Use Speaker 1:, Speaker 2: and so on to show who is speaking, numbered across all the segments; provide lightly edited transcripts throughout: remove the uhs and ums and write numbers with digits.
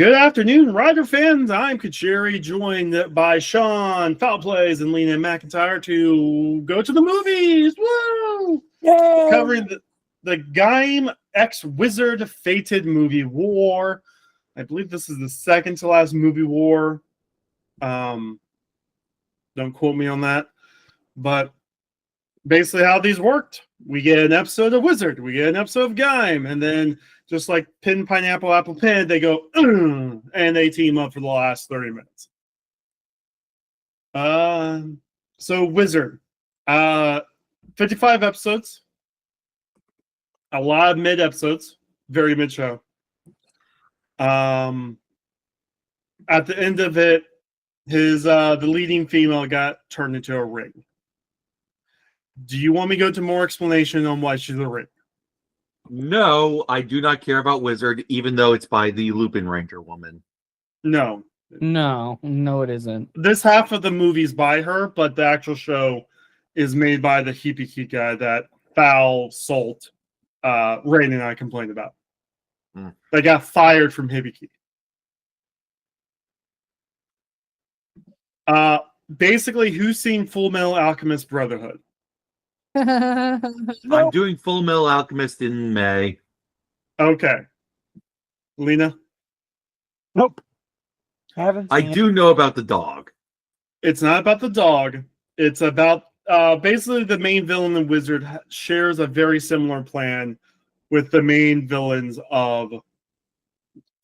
Speaker 1: Good afternoon, Rider fans. I'm Kachiri, joined by Sean, Foul Plays, and Lena McIntyre to go to the movies. Woo!
Speaker 2: Yay!
Speaker 1: Covering the Gaim X Wizard Fated movie war. I believe this is the second to last movie war. Don't quote me on that. But basically how these worked. We get an episode of Wizard, we get an episode of Gaim, and then just like pin, pineapple, apple, pin, they go, and they team up for the last 30 minutes. So Wizard, 55 episodes, a lot of mid episodes, very mid show. At the end of it, the leading female got turned into a ring. Do you want me to go to more explanation on why she's a ring?
Speaker 2: No, I do not care about Wizard, even though it's by the Lupin Ranger woman.
Speaker 1: No,
Speaker 3: it isn't.
Speaker 1: This half of the movie's by her, but the actual show is made by the Hibiki guy that Foul Salt, Rain and I complained about. They got fired from Hibiki. Basically, who's seen Full Metal Alchemist Brotherhood?
Speaker 2: I'm doing Full Metal Alchemist in May.
Speaker 1: Okay. Lena?
Speaker 3: Nope.
Speaker 2: I do know about the dog.
Speaker 1: It's not about the dog. It's about basically the main villain in Wizard shares a very similar plan with the main villains of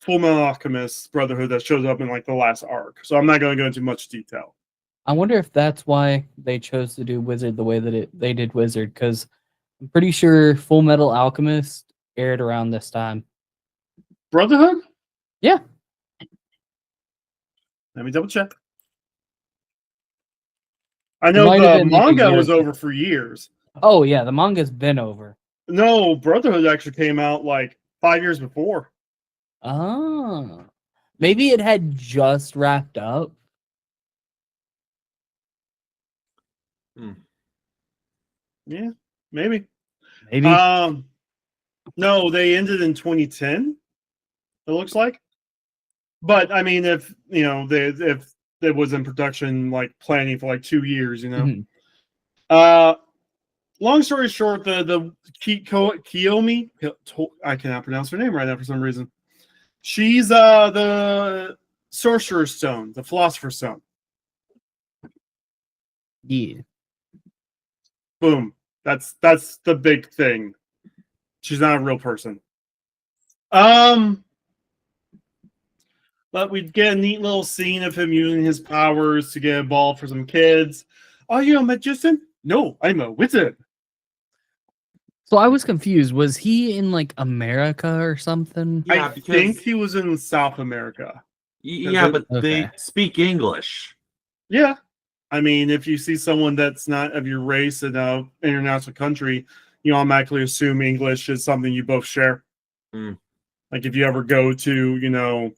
Speaker 1: Full Metal Alchemist Brotherhood that shows up in like the last arc. So I'm not going to go into much detail.
Speaker 3: I wonder if that's why they chose to do Wizard the way that they did Wizard, because I'm pretty sure Full Metal Alchemist aired around this time.
Speaker 1: Brotherhood?
Speaker 3: Yeah.
Speaker 1: Let me double check. I know the manga was over for years.
Speaker 3: Oh, yeah, the manga's been over.
Speaker 1: No, Brotherhood actually came out like 5 years before.
Speaker 3: Oh. Maybe it had just wrapped up.
Speaker 1: Yeah, maybe.
Speaker 3: Maybe.
Speaker 1: No, they ended in 2010. It looks like. But I mean, if you know, if it was in production, like planning for like 2 years, you know.
Speaker 3: Mm-hmm.
Speaker 1: Long story short, the Kiyomi, I cannot pronounce her name right now for some reason. She's the Sorcerer's Stone, the Philosopher's Stone.
Speaker 3: Yeah.
Speaker 1: Boom. That's the big thing. She's not a real person. But we get a neat little scene of him using his powers to get a ball for some kids. Are you a magician? No, I'm a wizard.
Speaker 3: So I was confused. Was he in like America or something?
Speaker 2: Yeah,
Speaker 1: I think he was in South America.
Speaker 2: Yeah, but they speak English.
Speaker 1: Yeah. I mean, if you see someone that's not of your race in an international country, you automatically assume English is something you both share. Like if you ever go to, you know,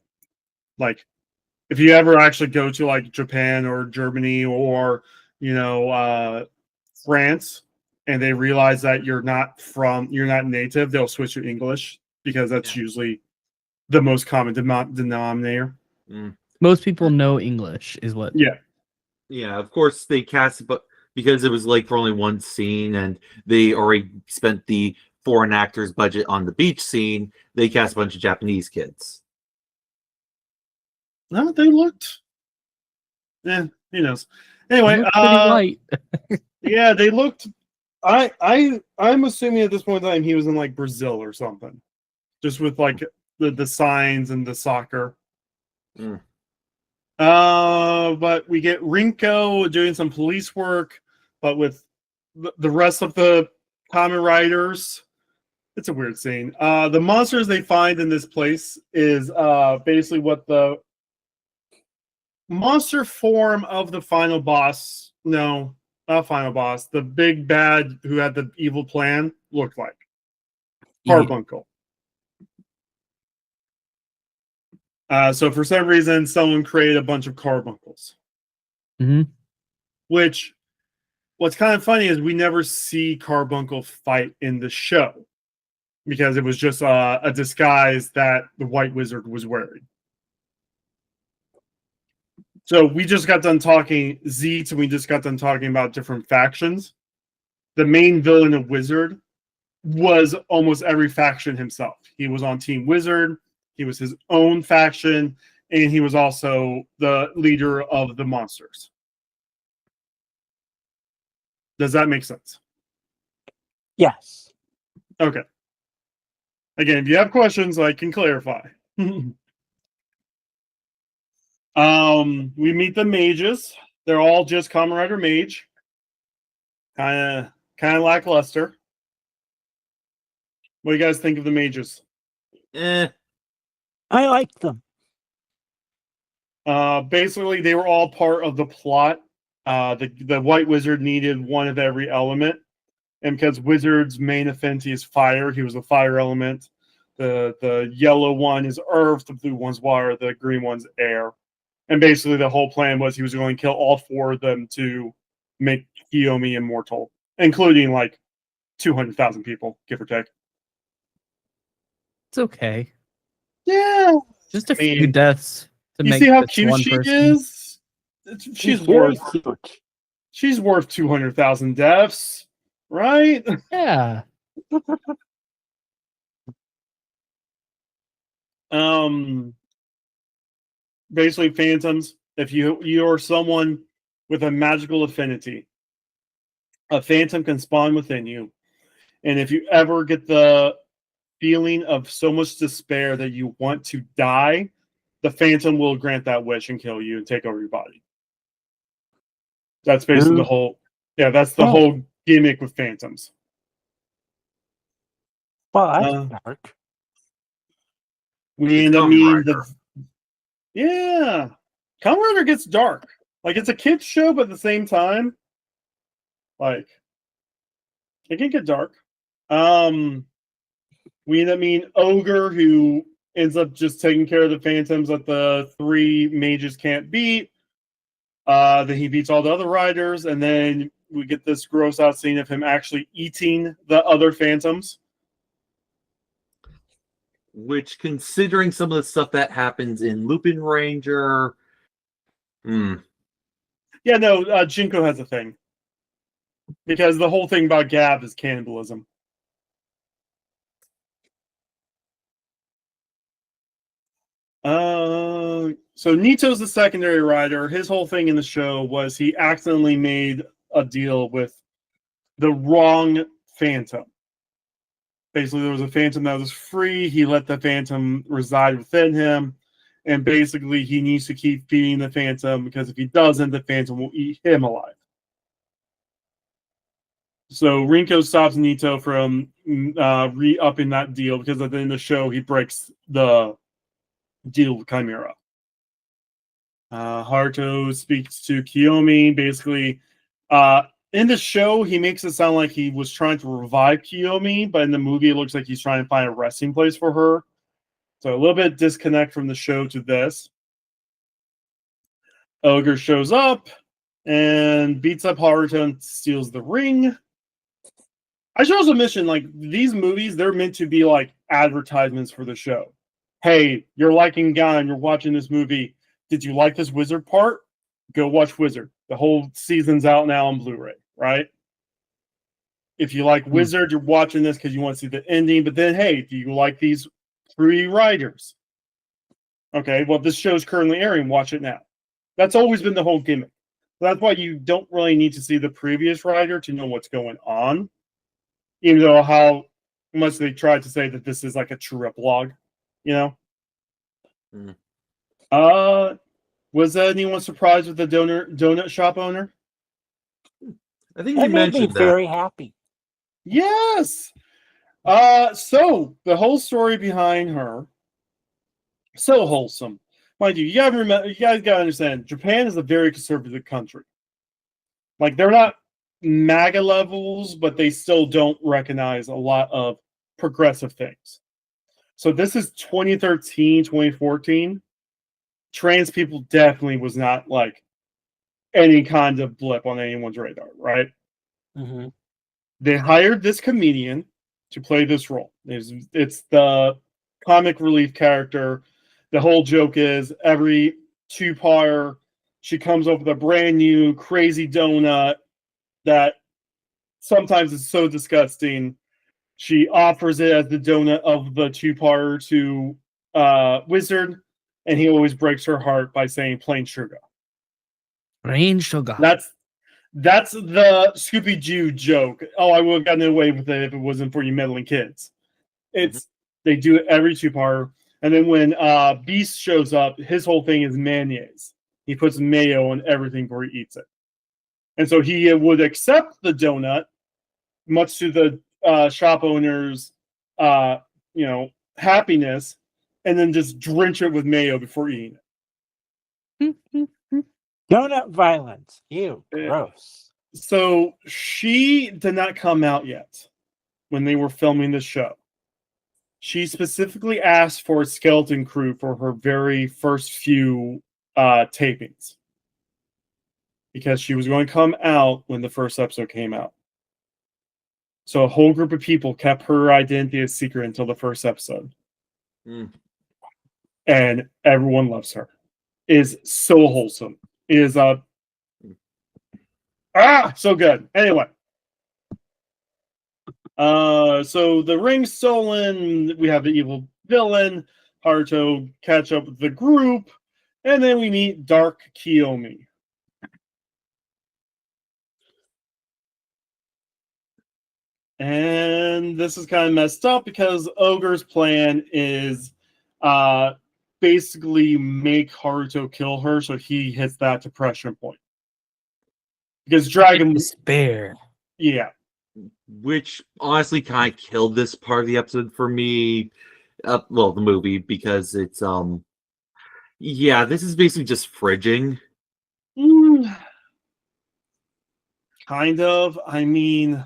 Speaker 1: like if you ever actually go to like Japan or Germany or, you know, France, and they realize that you're not native, they'll switch to English because that's usually the most common denominator.
Speaker 3: Most people know English is what.
Speaker 2: Yeah, of course they cast, but because it was like for only one scene and they already spent the foreign actors budget on the beach scene, they cast a bunch of Japanese kids.
Speaker 1: No, they looked. Yeah, who knows? Anyway,
Speaker 3: white.
Speaker 1: Yeah, they looked. I'm assuming at this point in time he was in like Brazil or something, just with like the signs and the soccer. But we get Rinko doing some police work, but with the rest of the Kamen Riders. It's a weird scene. The monsters they find in this place is basically what the monster form of the final boss. No, not final boss. The big bad who had the evil plan looked like. Carbuncle. So for some reason, someone created a bunch of carbuncles. Which, what's kind of funny is we never see Carbuncle fight in the show because it was just a disguise that the White Wizard was wearing. So we just got done talking Zeets, and we just got done talking about different factions. The main villain of Wizard was almost every faction himself. He was on Team Wizard. He was his own faction, and he was also the leader of the monsters. Does that make sense?
Speaker 4: Yes.
Speaker 1: Okay. Again, if you have questions, I can clarify. We meet the mages. They're all just Kamen Rider mage. Kind of lackluster. What do you guys think of the mages?
Speaker 2: Eh.
Speaker 4: I like them.
Speaker 1: Basically, they were all part of the plot. The White Wizard needed one of every element, and because Wizard's main affinity is fire, he was a fire element. The yellow one is earth, the blue one's water, the green one's air. And basically, the whole plan was he was going to kill all four of them to make Kiyomi immortal, including like 200,000 people, give or take.
Speaker 3: It's okay.
Speaker 1: Yeah,
Speaker 3: Just a few deaths to
Speaker 1: you
Speaker 3: make
Speaker 1: see how
Speaker 3: this
Speaker 1: cute
Speaker 3: one
Speaker 1: she
Speaker 3: person.
Speaker 1: is?
Speaker 4: She's very
Speaker 1: worth
Speaker 4: cute.
Speaker 1: she's worth 200,000 deaths, right?
Speaker 3: Yeah.
Speaker 1: Basically, phantoms. If you're someone with a magical affinity, a phantom can spawn within you, and if you ever get the feeling of so much despair that you want to die, the phantom will grant that wish and kill you and take over your body. That's basically the whole. Yeah, that's the whole gimmick with phantoms.
Speaker 4: Well, that's dark.
Speaker 1: We
Speaker 2: It's
Speaker 1: end up
Speaker 2: Kamen
Speaker 1: meeting
Speaker 2: Rider.
Speaker 1: Yeah. Kamen Rider gets dark. Like, it's a kid's show, but at the same time, like, it can get dark. We end up meeting Ogre, who ends up just taking care of the phantoms that the three mages can't beat. Then he beats all the other riders, and then we get this gross out scene of him actually eating the other phantoms.
Speaker 2: Which, considering some of the stuff that happens in Lupin Ranger,
Speaker 1: Yeah, no, Jinko has a thing. Because the whole thing about Gab is cannibalism. So Nito's the secondary rider. His whole thing in the show was he accidentally made a deal with the wrong phantom. Basically, there was a phantom that was free. He let the phantom reside within him. And basically, he needs to keep feeding the phantom because if he doesn't, the phantom will eat him alive. So Rinko stops Nito from re-upping that deal because at the end of the show, he breaks the deal with Chimera. Haruto speaks to Kiyomi. Basically, in the show, he makes it sound like he was trying to revive Kiyomi, but in the movie, it looks like he's trying to find a resting place for her. So a little bit disconnect from the show to this. Ogre shows up and beats up Haruto and steals the ring. I should also mention, like, these movies, they're meant to be like advertisements for the show. Hey, you're liking Gaim, you're watching this movie. Did you like this Wizard part? Go watch Wizard. The whole season's out now on Blu-ray, right? If you like Wizard, you're watching this because you want to see the ending. But then, hey, do you like these three writers? Okay, well, this show's currently airing. Watch it now. That's always been the whole gimmick. That's why you don't really need to see the previous writer to know what's going on. Even though how much they tried to say that this is like a true epilogue, you know? Was anyone surprised with the donut shop owner?
Speaker 2: I think
Speaker 4: That
Speaker 2: you
Speaker 4: made me
Speaker 2: mentioned that.
Speaker 4: very happy.
Speaker 1: Yes. So the whole story behind her, so wholesome. Mind you, you guys gotta understand, Japan is a very conservative country. Like, they're not MAGA levels, but they still don't recognize a lot of progressive things. So this is 2013, 2014. Trans people definitely was not like any kind of blip on anyone's radar, right?
Speaker 4: Mm-hmm.
Speaker 1: They hired this comedian to play this role. It's the comic relief character. The whole joke is every two-par she comes up with a brand new crazy donut that sometimes is so disgusting. She offers it as the donut of the two-parter to Wizard, and he always breaks her heart by saying plain sugar.
Speaker 3: Rain sugar.
Speaker 1: That's the Scooby-Doo joke. Oh, I would have gotten away with it if it wasn't for you meddling kids. They do it every two-parter. And then when Beast shows up, his whole thing is mayonnaise. He puts mayo on everything before he eats it. And so he would accept the donut, much to the shop owner's happiness, and then just drench it with mayo before eating it.
Speaker 4: Donut violence. Ew, gross.
Speaker 1: So she did not come out yet when they were filming the show. She specifically asked for a skeleton crew for her very first few tapings because she was going to come out when the first episode came out. So a whole group of people kept her identity a secret until the first episode. And everyone loves her. It is so wholesome. It is so good. Anyway. So the ring's stolen. We have the evil villain. Haruto catch up with the group. And then we meet Dark Kiyomi. And this is kind of messed up because Ogre's plan is basically make Haruto kill her so he hits that depression point. Because Dragon...
Speaker 3: Despair.
Speaker 1: Yeah.
Speaker 2: Which honestly kind of killed this part of the episode for me. The movie, because it's this is basically just fridging.
Speaker 1: Kind of. I mean,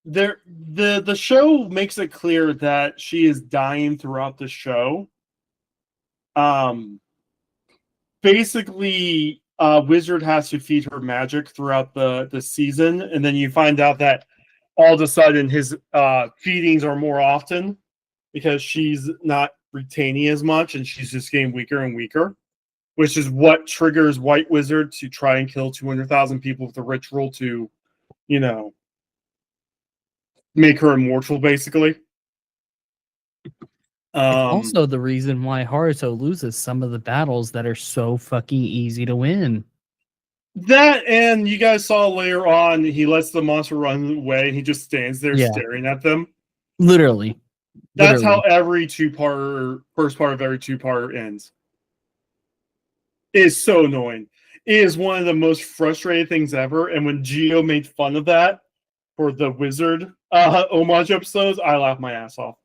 Speaker 1: the show makes it clear that she is dying throughout the show. Basically, Wizard has to feed her magic throughout the season, and then you find out that all of a sudden his feedings are more often because she's not retaining as much and she's just getting weaker and weaker, which is what triggers White Wizard to try and kill 200,000 people with a ritual to, make her immortal, basically.
Speaker 3: Also the reason why Haruto loses some of the battles that are so fucking easy to win.
Speaker 1: That, and you guys saw later on, he lets the monster run away and he just stands there staring at them.
Speaker 3: Literally.
Speaker 1: That's how every first part of every two-parter ends. It is so annoying. It is one of the most frustrating things ever, and when Gio made fun of that for the Wizard homage episodes, I laughed my ass off.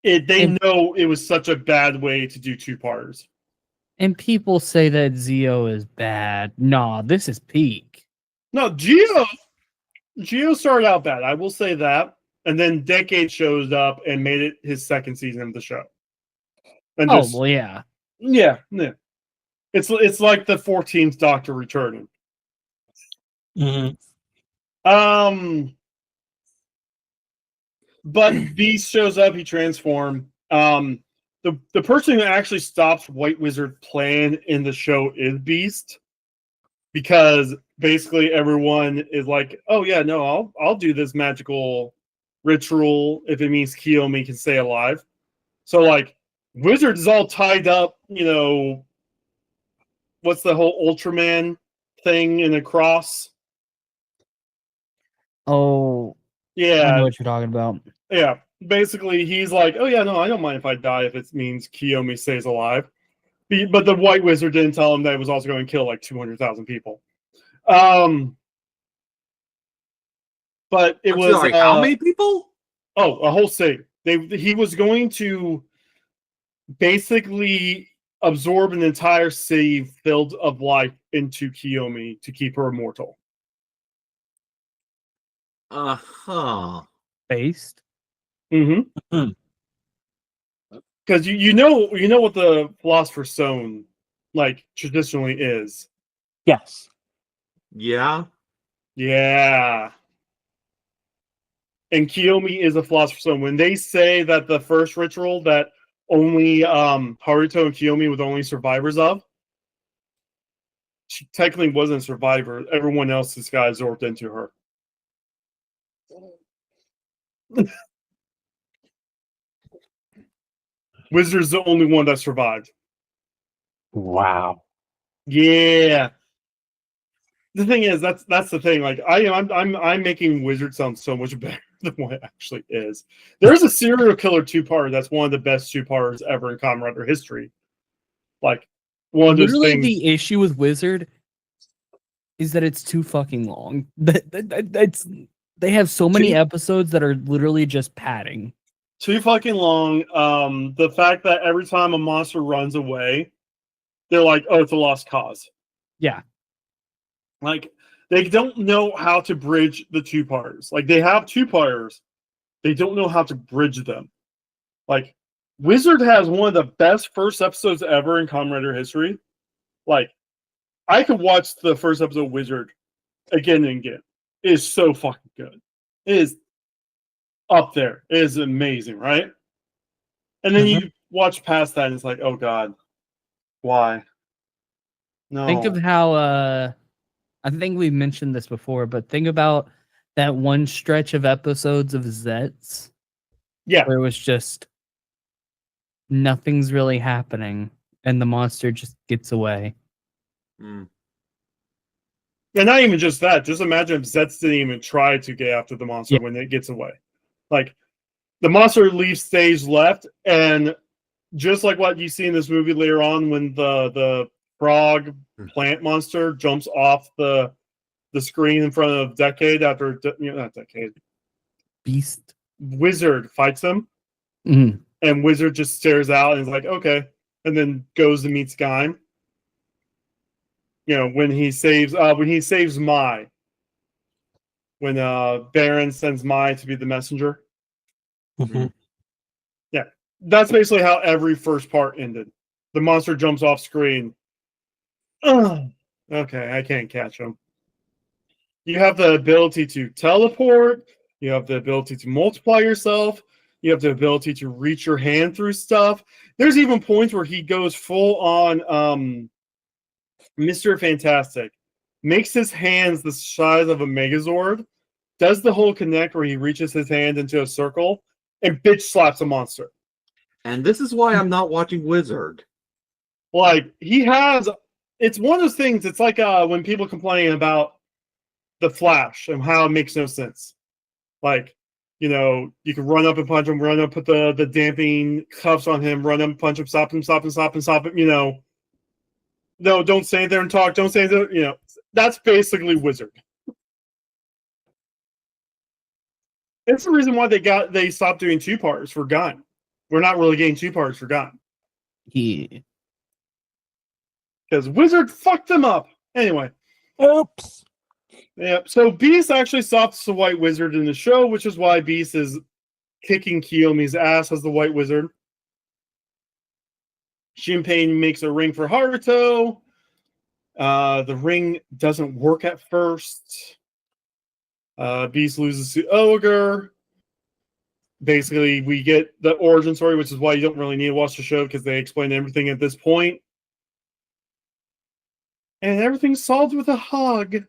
Speaker 1: They know it was such a bad way to do two-parters.
Speaker 3: And people say that Zio is bad. Nah, this is peak.
Speaker 1: No, Gio started out bad. I will say that. And then Decade shows up and made it his second season of the show. And
Speaker 3: yeah.
Speaker 1: Yeah. It's like the 14th Doctor returning.
Speaker 4: Mm-hmm.
Speaker 1: But Beast shows up, he transforms. The person who actually stops White Wizard plan in the show is Beast, because basically everyone is like, "Oh yeah, no, I'll do this magical ritual if it means Kiyomi can stay alive." So like, Wizard is all tied up. What's the whole Ultraman thing in the cross?
Speaker 3: Oh,
Speaker 1: yeah,
Speaker 3: I know what you're talking about.
Speaker 1: Yeah. Basically, he's like, "Oh yeah, no, I don't mind if I die if it means Kiyomi stays alive." But the White Wizard didn't tell him that it was also going to kill like 200,000 people. But it was
Speaker 2: how many people?
Speaker 1: Oh, a whole city. He was going to basically absorb an entire city filled of life into Kiyomi to keep her immortal.
Speaker 3: Based.
Speaker 1: Mm-hmm. Because you know what the Philosopher's Stone like traditionally is.
Speaker 4: Yes.
Speaker 2: Yeah.
Speaker 1: Yeah. And Kiyomi is a Philosopher's Stone. When they say that the first ritual that only Haruto and Kiyomi were the only survivors of. She technically wasn't a survivor. Everyone else just got absorbed into her. Wizard's the only one that survived.
Speaker 4: Wow.
Speaker 1: Yeah. The thing is, that's the thing. Like I'm making Wizard sound so much better than what it actually is. There's a serial killer 2-parter that's one of the best 2-parters ever in Kamen Rider history. Like one of those
Speaker 3: Literally,
Speaker 1: things.
Speaker 3: the issue with Wizard is that it's too fucking long. That's they have so many episodes that are literally just padding.
Speaker 1: Too fucking long. The fact that every time a monster runs away, they're like, "Oh, it's a lost cause."
Speaker 3: Yeah.
Speaker 1: Like they don't know how to bridge the 2-parters. Like they have 2-parters, they don't know how to bridge them. Like Wizard has one of the best first episodes ever in Kamen Rider history. Like I could watch the first episode of Wizard again and again. It is so fucking good. It is up there. It is amazing, right? And then you watch past that and it's like, oh god, why? No.
Speaker 3: Think of how I think we've mentioned this before, but think about that one stretch of episodes of Zets.
Speaker 1: Yeah.
Speaker 3: Where it was just nothing's really happening and the monster just gets away.
Speaker 2: Mm.
Speaker 1: Yeah, not even just that. Just imagine if Zets didn't even try to get after the monster when it gets away. Like the monster leaves stage left, and just like what you see in this movie later on, when the frog plant monster jumps off the screen in front of Decade after not Decade,
Speaker 3: Beast
Speaker 1: Wizard fights him,
Speaker 3: Mhm.
Speaker 1: and Wizard just stares out and is like, okay, and then goes and meets Gaim. You know, when he saves Mai, when Baron sends Mai to be the messenger.
Speaker 4: Mhm.
Speaker 1: Yeah, that's basically how every first part ended. The monster jumps off screen. Ugh. Okay, I can't catch him. You have the ability to teleport. You have the ability to multiply yourself. You have the ability to reach your hand through stuff. There's even points where he goes full on Mr. Fantastic. Makes his hands the size of a Megazord. Does the whole connect where he reaches his hand into a circle and bitch slaps a monster.
Speaker 2: And this is why I'm not watching Wizard.
Speaker 1: Like he has, it's one of those things. It's like when people complain about the Flash and how it makes no sense. Like, you know, you can run up and punch him, run up, put the damping cuffs on him, run up and punch him, stop him, you know. No, don't stay there and talk. Don't stay there, you know. That's basically Wizard. It's the reason why they stopped doing 2-parters for Gaim. We're not really getting 2-parters for Gaim.
Speaker 3: Yeah.
Speaker 1: Because Wizard fucked them up. Anyway.
Speaker 4: Oops.
Speaker 1: Yeah, so Beast actually stops the White Wizard in the show, which is why Beast is kicking Kiyomi's ass as the White Wizard. Shinpei makes a ring for Haruto. The ring doesn't work at first. Beast loses to Ogre. Basically, we get the origin story, which is why you don't really need to watch the show because they explain everything at this point. And everything's solved with a hug.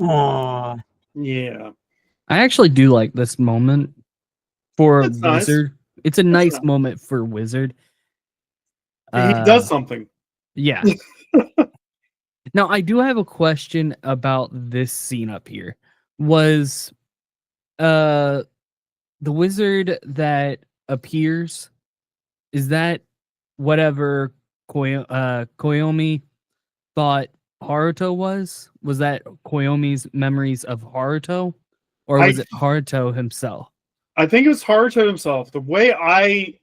Speaker 4: Aww.
Speaker 1: Yeah.
Speaker 3: I actually do like this moment for
Speaker 1: It's nice.
Speaker 3: Wizard. It's a nice moment for Wizard.
Speaker 1: He does something.
Speaker 3: Yeah. Now, I do have a question about this scene up here. Was the wizard that appears, is that whatever Koyomi thought Haruto was? Was that Koyomi's memories of Haruto? Or was it Haruto himself?
Speaker 1: I think it was Haruto himself. The way I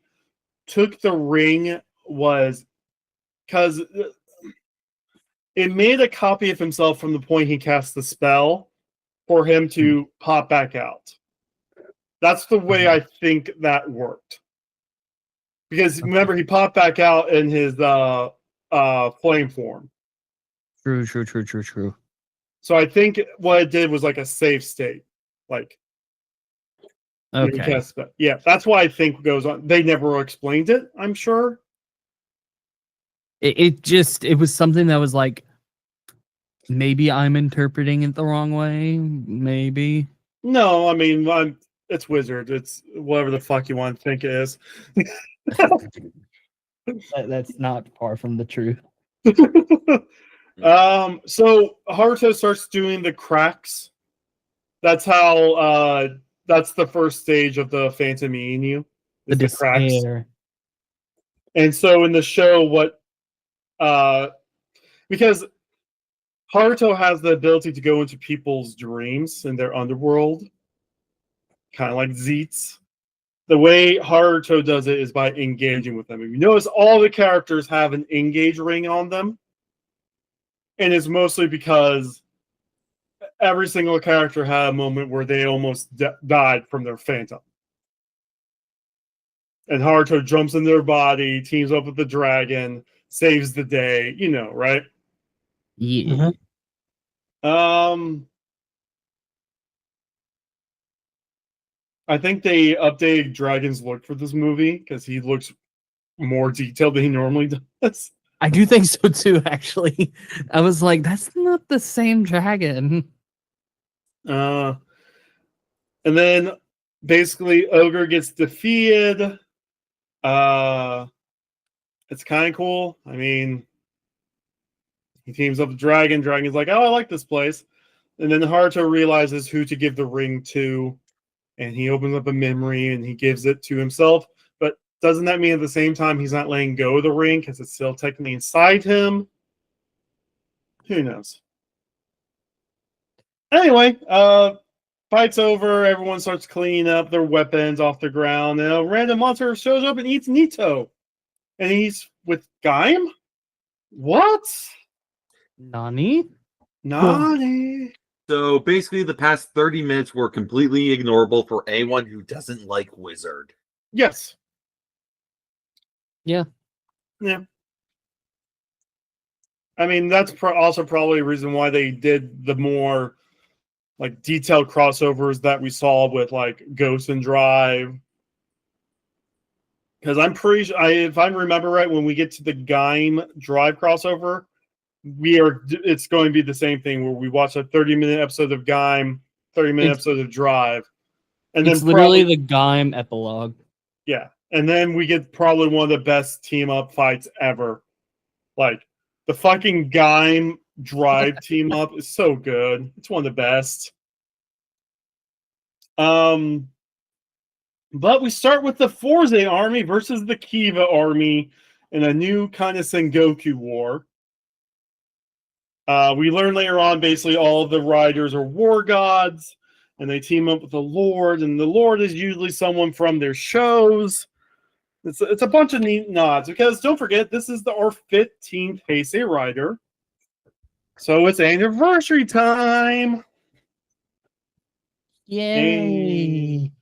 Speaker 1: took the ring was because it made a copy of himself from the point he cast the spell for him to pop back out. That's the way I think that worked. Because remember, he popped back out in his flame form.
Speaker 3: True.
Speaker 1: So I think what it did was like a save state. Like,
Speaker 3: Okay.
Speaker 1: Yeah, that's why I think goes on. They never explained it, I'm sure.
Speaker 3: It was something that was like, maybe I'm interpreting it the wrong way. Maybe.
Speaker 1: No, I mean, it's Wizard. It's whatever the fuck you want to think it is.
Speaker 3: That's not far from the truth.
Speaker 1: So Haruto starts doing the cracks. That's how that's the first stage of the Phantom Inu.
Speaker 3: The
Speaker 1: Is the cracks.
Speaker 3: despair.
Speaker 1: And so in the show, what because Haruto has the ability to go into people's dreams in their underworld, kind of like Zeets. The way Haruto does it is by engaging with them. If you notice, all the characters have an engage ring on them, and it's mostly because every single character had a moment where they almost died from their phantom. And Haruto jumps in their body, teams up with the dragon, saves the day, you know, right?
Speaker 3: Yeah.
Speaker 1: I think they updated Dragon's look for this movie because he looks more detailed than he normally does.
Speaker 3: I do think so too, actually. I was like, that's not the same dragon.
Speaker 1: And then basically Ogre gets defeated. It's kind of cool. I mean, he teams up with Dragon. Dragon's like, oh, I like this place. And then Haruto realizes who to give the ring to. And he opens up a memory and he gives it to himself. But doesn't that mean at the same time he's not letting go of the ring because it's still technically inside him? Who knows? Anyway, fight's over. Everyone starts cleaning up their weapons off the ground. And a random monster shows up and eats Nito. And he's with Gaim? What?
Speaker 3: Nani?
Speaker 1: Nani?
Speaker 2: So basically, the past 30 minutes were completely ignorable for anyone who doesn't like Wizard.
Speaker 1: Yes.
Speaker 3: Yeah.
Speaker 1: I mean, that's also probably a reason why they did the more like detailed crossovers that we saw with like Ghost and Drive. Because I'm pretty sure, if I remember right, when we get to the Gaim Drive crossover, it's going to be the same thing where we watch a 30-minute episode of Gaim, 30-minute episode of Drive, and
Speaker 3: It's
Speaker 1: then
Speaker 3: literally the Gaim epilogue.
Speaker 1: Yeah, and then we get probably one of the best team up fights ever. Like the fucking Gaim Drive team up is so good. It's one of the best. But we start with the Heisei army versus the Kiva army in a new kind of Sengoku war. We learn later on basically all of the riders are war gods, and they team up with the Lord, and the Lord is usually someone from their shows. It's a bunch of neat nods, because don't forget, this is our 15th Heisei rider. So it's anniversary time!
Speaker 3: Yay!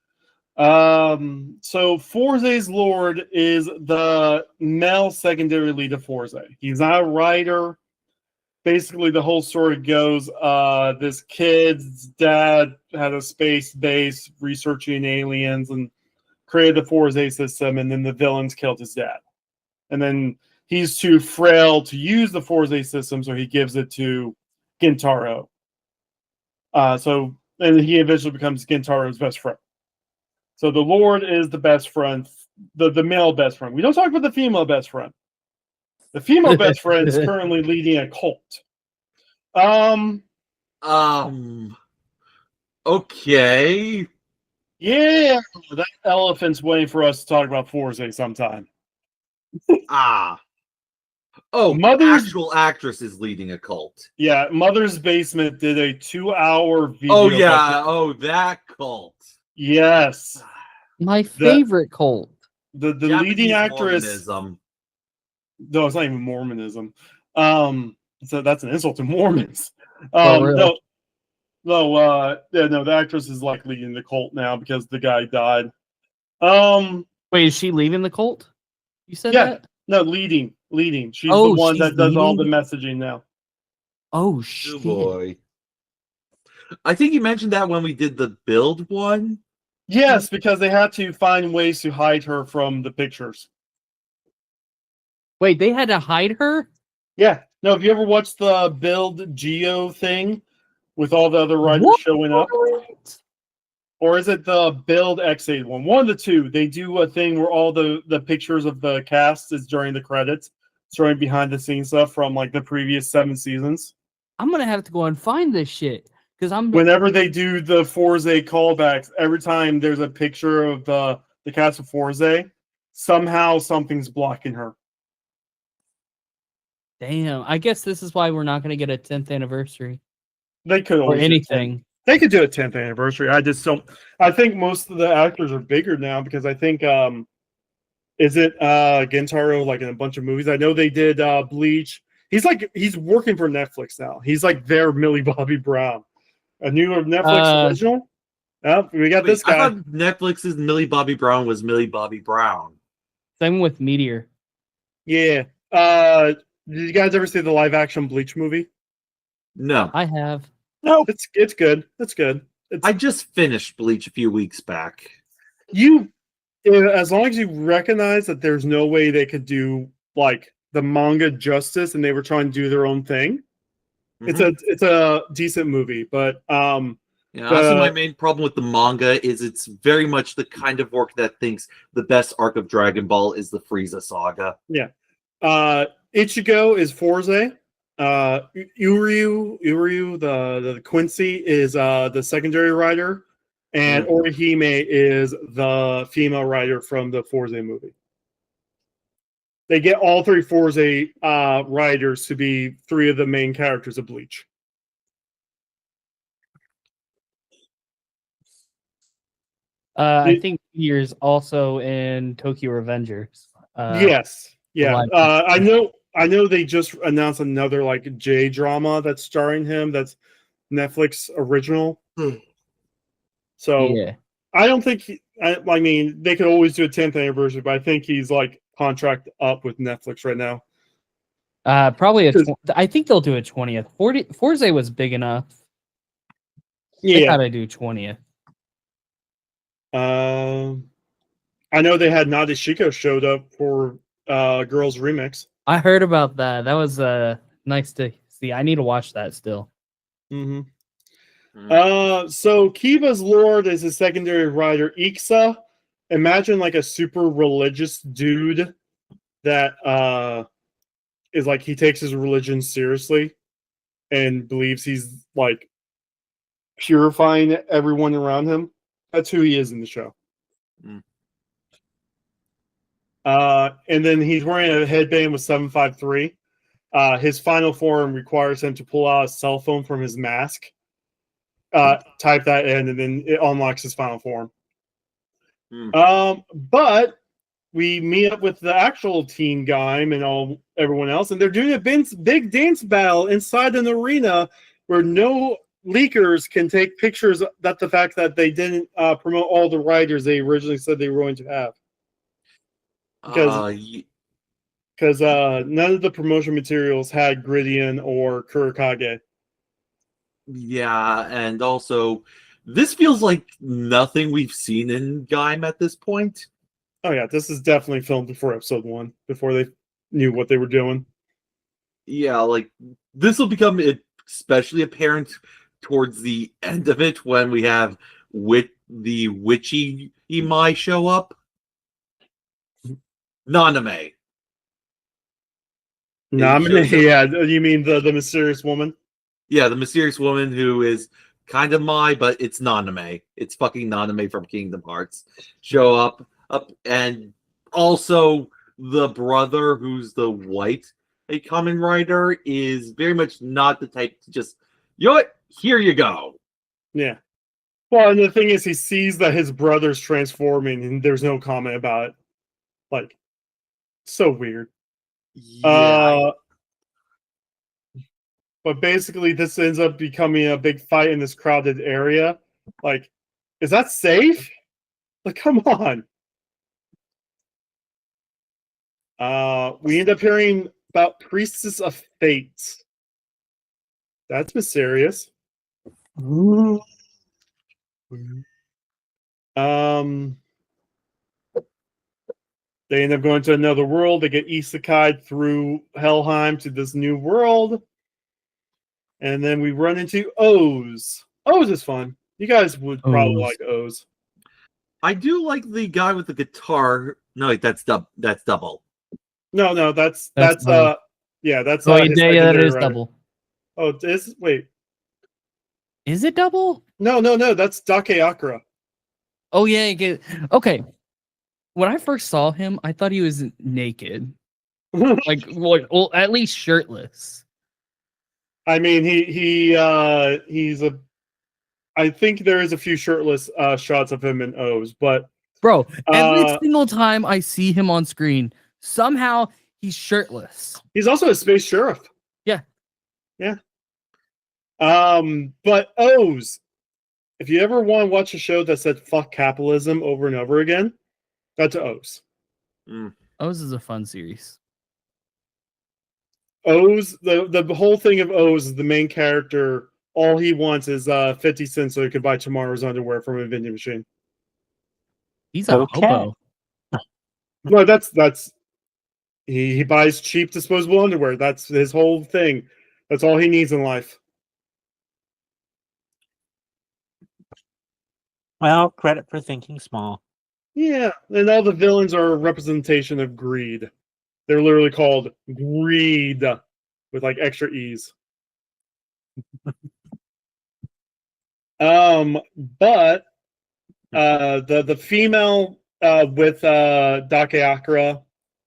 Speaker 1: So Heisei's Lord is the male secondary lead of Heisei. He's not a rider. Basically, the whole story goes, this kid's dad had a space base researching aliens and created the Heisei system, and then the villains killed his dad. And then he's too frail to use the Heisei system, so he gives it to Gintaro. And he eventually becomes Gintaro's best friend. So the Lord is the best friend, the male best friend. We don't talk about the female best friend. The female best friend is currently leading a cult.
Speaker 2: Okay.
Speaker 1: Yeah, that elephant's waiting for us to talk about Heisei sometime.
Speaker 2: Mother's actual actress is leading a cult.
Speaker 1: Yeah, Mother's Basement did a 2-hour video.
Speaker 2: Oh yeah, that cult.
Speaker 1: Yes.
Speaker 3: My favorite cult.
Speaker 1: The leading actress.
Speaker 2: Mormonism.
Speaker 1: No, it's not even Mormonism. So that's an insult to Mormons.
Speaker 3: Really?
Speaker 1: The actress is like leading the cult now because the guy died.
Speaker 3: Wait, is she leaving the cult? You said
Speaker 1: Yeah.
Speaker 3: that?
Speaker 1: No, leading. She's the one that does all the messaging now.
Speaker 3: Oh
Speaker 2: Oh
Speaker 3: shit!
Speaker 2: boy. I think you mentioned that when we did the build one.
Speaker 1: Yes, because they had to find ways to hide her from the pictures.
Speaker 3: Wait, they had to hide her?
Speaker 1: Yeah. No, have you ever watched the Build Geo thing with all the other writers
Speaker 3: What?
Speaker 1: showing up? Or is it the Build X8 one? One of the two. They do a thing where all the pictures of the cast is during the credits, showing behind the scenes stuff from like the previous 7 seasons.
Speaker 3: I'm gonna have to go and find this shit because I'm.
Speaker 1: Whenever they do the Forza callbacks, every time there's a picture of the cast of Forza, somehow something's blocking her.
Speaker 3: Damn. I guess this is why we're not gonna get a 10th anniversary
Speaker 1: They could
Speaker 3: or
Speaker 1: always do
Speaker 3: anything.
Speaker 1: They could do a 10th anniversary. I just don't. I think most of the actors are bigger now because I think is it Gentaro like in a bunch of movies? I know they did Bleach. He's working for Netflix now. He's like their Millie Bobby Brown. A new Netflix original. Oh, we got this
Speaker 2: I
Speaker 1: guy.
Speaker 2: thought Netflix's Millie Bobby Brown was Millie Bobby Brown.
Speaker 3: Same with Meteor.
Speaker 1: Yeah. Did you guys ever see the live action Bleach movie?
Speaker 2: No.
Speaker 3: I have.
Speaker 4: Nope.
Speaker 1: It's good. It's good.
Speaker 2: I just finished Bleach a few weeks back.
Speaker 1: As long as you recognize that there's no way they could do like the manga justice and they were trying to do their own thing, it's a decent movie. But
Speaker 2: Yeah, honestly, my main problem with the manga is it's very much the kind of work that thinks the best arc of Dragon Ball is the Frieza saga.
Speaker 1: Yeah. Ichigo is Forze. Uryu, the Quincy is the secondary writer, and Orihime is the female writer from the Forze movie. They get all 3 Forze writers to be 3 of the main characters of Bleach.
Speaker 3: I think Meteor's also in Tokyo Revengers.
Speaker 1: Yes. Yeah. I know they just announced another like J drama that's starring him. That's Netflix original. So
Speaker 3: yeah.
Speaker 1: I don't think. I mean, they could always do a 10th anniversary, but I think he's like contract up with Netflix right now.
Speaker 3: Probably I think they'll do a 20th. Forza was big enough. They
Speaker 1: Yeah.
Speaker 3: gotta do 20th.
Speaker 1: I know they had Nadeshiko showed up for Girls Remix.
Speaker 3: I heard about that. That was nice to see. I need to watch that still.
Speaker 1: Mm-hmm. So Kiva's Lord is his secondary writer. Iksa, imagine like a super religious dude that is like he takes his religion seriously and believes he's like purifying everyone around him. That's who he is in the show. And then he's wearing a headband with 753. His final form requires him to pull out a cell phone from his mask, type that in, and then it unlocks his final form. But we meet up with the actual team Gaim and everyone else, and they're doing a big dance battle inside an arena where no leakers can take pictures. That's the fact that they didn't promote all the writers they originally said they were going to have. Because none of the promotion materials had Gridian or Kurokage.
Speaker 2: Yeah, and also, this feels like nothing we've seen in Gaim at this point.
Speaker 1: Oh yeah, this is definitely filmed before episode 1, before they knew what they were doing.
Speaker 2: Yeah, like, this will become especially apparent towards the end of it when we have the witchy Imai show up. Naname.
Speaker 1: Naname, yeah. You mean the mysterious woman?
Speaker 2: Yeah, the mysterious woman who is kind of Mai, but it's Naname. It's fucking Naname from Kingdom Hearts. Show up, and also the brother who's the white Kamen Rider is very much not the type to just, you know what, here you go.
Speaker 1: Yeah. Well, and the thing is, he sees that his brother's transforming, and there's no comment about it. Like, so weird.
Speaker 2: Yeah.
Speaker 1: But basically, this ends up becoming a big fight in this crowded area. Like, is that safe? Like, come on. We end up hearing about Priestess of Fate. That's mysterious. They end up going to another world. They get isekai'd through Helheim to this new world. And then we run into O's. O's is fun. You guys would probably
Speaker 3: O's.
Speaker 1: like O's.
Speaker 2: I do like the guy with the guitar. No, wait, that's double.
Speaker 1: No, that's
Speaker 3: double.
Speaker 1: yeah, that's
Speaker 3: Oh,
Speaker 1: his
Speaker 3: yeah, that
Speaker 1: secondary
Speaker 3: is
Speaker 1: writer.
Speaker 3: double.
Speaker 1: Oh, it is wait.
Speaker 3: Is it double?
Speaker 1: No, that's Dake Akira.
Speaker 3: Oh yeah. Okay. When I first saw him, I thought he was naked, like well, at least shirtless.
Speaker 1: I mean, he's a. I think there is a few shirtless shots of him in O's, but
Speaker 3: Bro, every single time I see him on screen, somehow he's shirtless.
Speaker 1: he's also a space sheriff.
Speaker 3: Yeah.
Speaker 1: But O's. If you ever want to watch a show that said "fuck capitalism" over and over again, that's O's.
Speaker 3: O's is a fun series.
Speaker 1: O's the whole thing of O's is the main character. All he wants is 50 cents so he could buy tomorrow's underwear from a vending machine.
Speaker 3: He's a hobo.
Speaker 1: No, that's he buys cheap disposable underwear. That's his whole thing. That's all he needs in life.
Speaker 4: Well, credit for thinking small.
Speaker 1: Yeah, and all the villains are a representation of greed. They're literally called greed with like extra E's. But the female with Dake Akira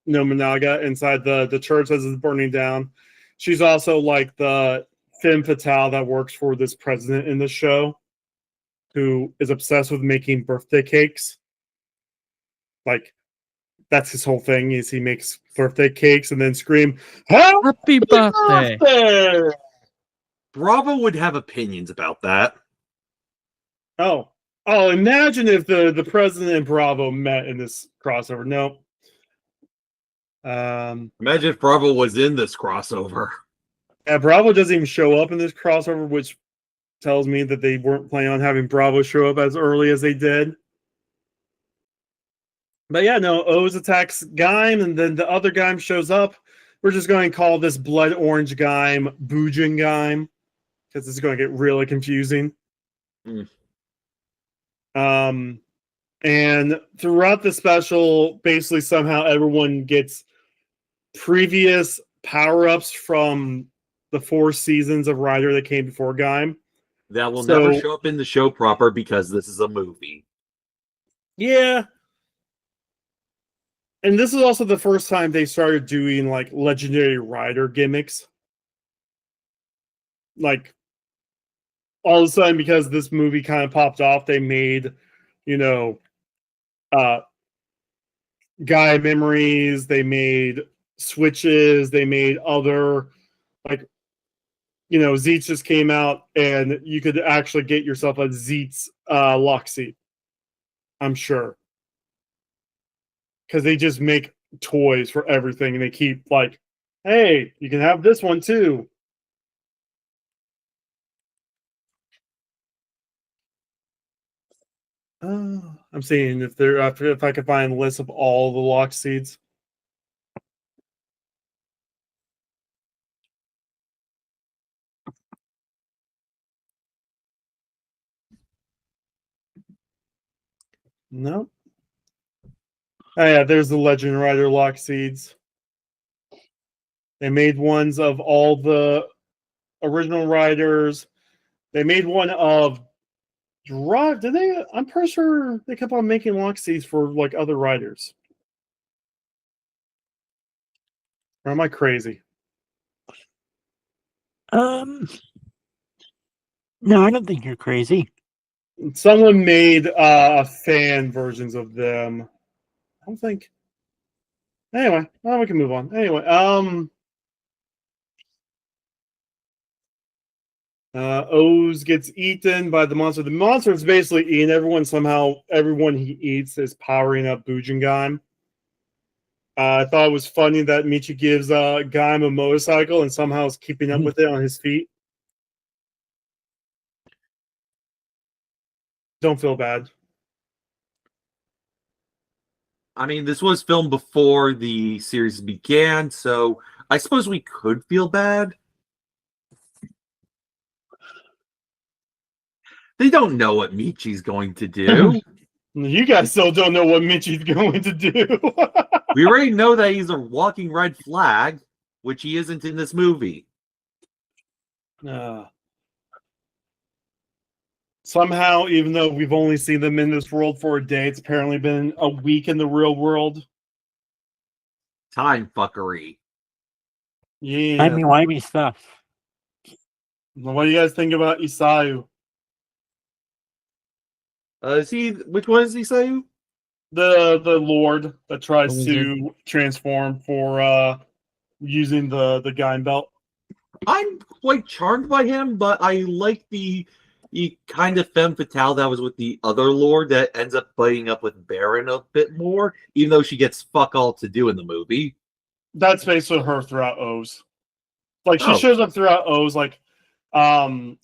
Speaker 1: Nominaga inside the church as it's burning down, she's also like the femme fatale that works for this president in the show, who is obsessed with making birthday cakes. Like, that's his whole thing, is he makes birthday cakes and then scream,
Speaker 3: Happy birthday!
Speaker 2: Bravo would have opinions about that.
Speaker 1: Oh, imagine if the president and Bravo met in this crossover. No.
Speaker 2: Imagine if Bravo was in this crossover.
Speaker 1: Yeah, Bravo doesn't even show up in this crossover, which tells me that they weren't planning on having Bravo show up as early as they did. But yeah, no, O's attacks Gaim, and then the other Gaim shows up. We're just going to call this Blood Orange Gaim Bujin Gaim, because it's going to get really confusing. And throughout the special, basically somehow everyone gets previous power-ups from the 4 seasons of Rider that came before Gaim.
Speaker 2: That will never show up in the show proper because this is a movie.
Speaker 1: Yeah. And this is also the first time they started doing like legendary rider gimmicks. Like, all of a sudden, because this movie kind of popped off, they made, Guy memories, they made switches, they made other, like, Zeets just came out and you could actually get yourself a Zeets lock seat. I'm sure. Because they just make toys for everything and they keep like, hey, you can have this one too. I'm seeing if I could find a list of all the lock seeds. Nope. Oh yeah, there's the Legend Rider lock seeds. They made ones of all the original riders. They made one of Drive. Did they? I'm pretty sure they kept on making lock seeds for like other riders. Or am I crazy?
Speaker 4: No, I don't think you're crazy.
Speaker 1: Someone made fan versions of them. I don't think. Anyway, well, we can move on. Anyway, O's gets eaten by the monster. The monster is basically eating everyone. Somehow, everyone he eats is powering up Bujingaim. I thought it was funny that Michi gives Gaim a motorcycle and somehow is keeping up with it on his feet. Don't feel bad.
Speaker 2: I mean, this was filmed before the series began, so I suppose we could feel bad. They don't know what Michi's going to do.
Speaker 1: You guys still don't know what Michi's going to do.
Speaker 2: We already know that he's a walking red flag, which he isn't in this movie.
Speaker 1: Somehow, even though we've only seen them in this world for a day, it's apparently been a week in the real world.
Speaker 2: Time fuckery.
Speaker 1: Yeah.
Speaker 4: Timey-wimey stuff.
Speaker 1: What do you guys think about Isao?
Speaker 2: Which one is Isayu?
Speaker 1: The Lord that tries
Speaker 3: The
Speaker 1: to transform for using the Gaim belt.
Speaker 2: I'm quite charmed by him, but I like the kind of femme fatale that was with the other Lord that ends up butting up with Baron a bit more, even though she gets fuck all to do in the movie.
Speaker 1: That's basically her throughout O's. Like she
Speaker 2: Oh.
Speaker 1: shows up throughout O's, like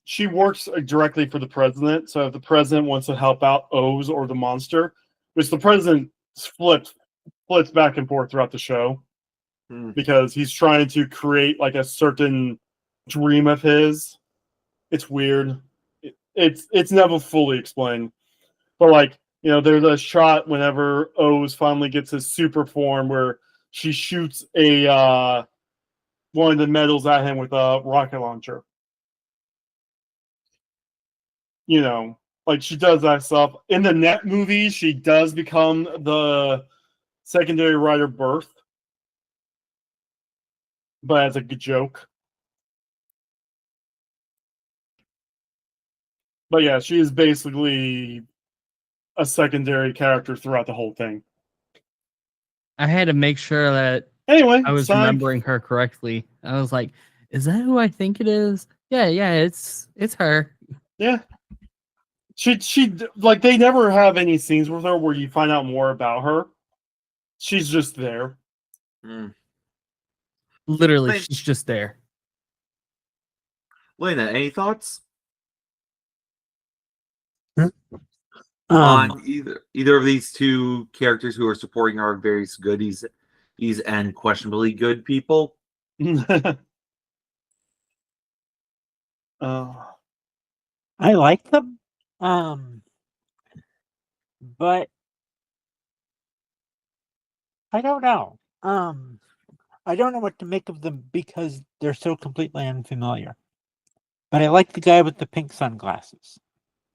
Speaker 1: she works directly for the president. So if the president wants to help out O's or the monster, which the president splits back and forth throughout the show, because he's trying to create like a certain dream of his. It's weird. It's never fully explained, but like, you know, there's a shot whenever O's finally gets his super form where she shoots a one of the medals at him with a rocket launcher. You know, like she does that stuff in the Net movie. She does become the secondary rider Birth, but as a good joke. But yeah, she is basically a secondary character throughout the whole thing.
Speaker 3: I had to make sure that
Speaker 1: Anyway,
Speaker 3: I was remembering her correctly. I was like, "Is that who I think it is?" Yeah, it's her.
Speaker 1: Yeah. She like they never have any scenes with her where you find out more about her. She's just there.
Speaker 3: Literally, she's just there.
Speaker 2: Lena, any thoughts on either of these two characters who are supporting our various goodies and questionably good people?
Speaker 4: I like them, but I don't know. I don't know what to make of them because they're so completely unfamiliar. But I like the guy with the pink sunglasses.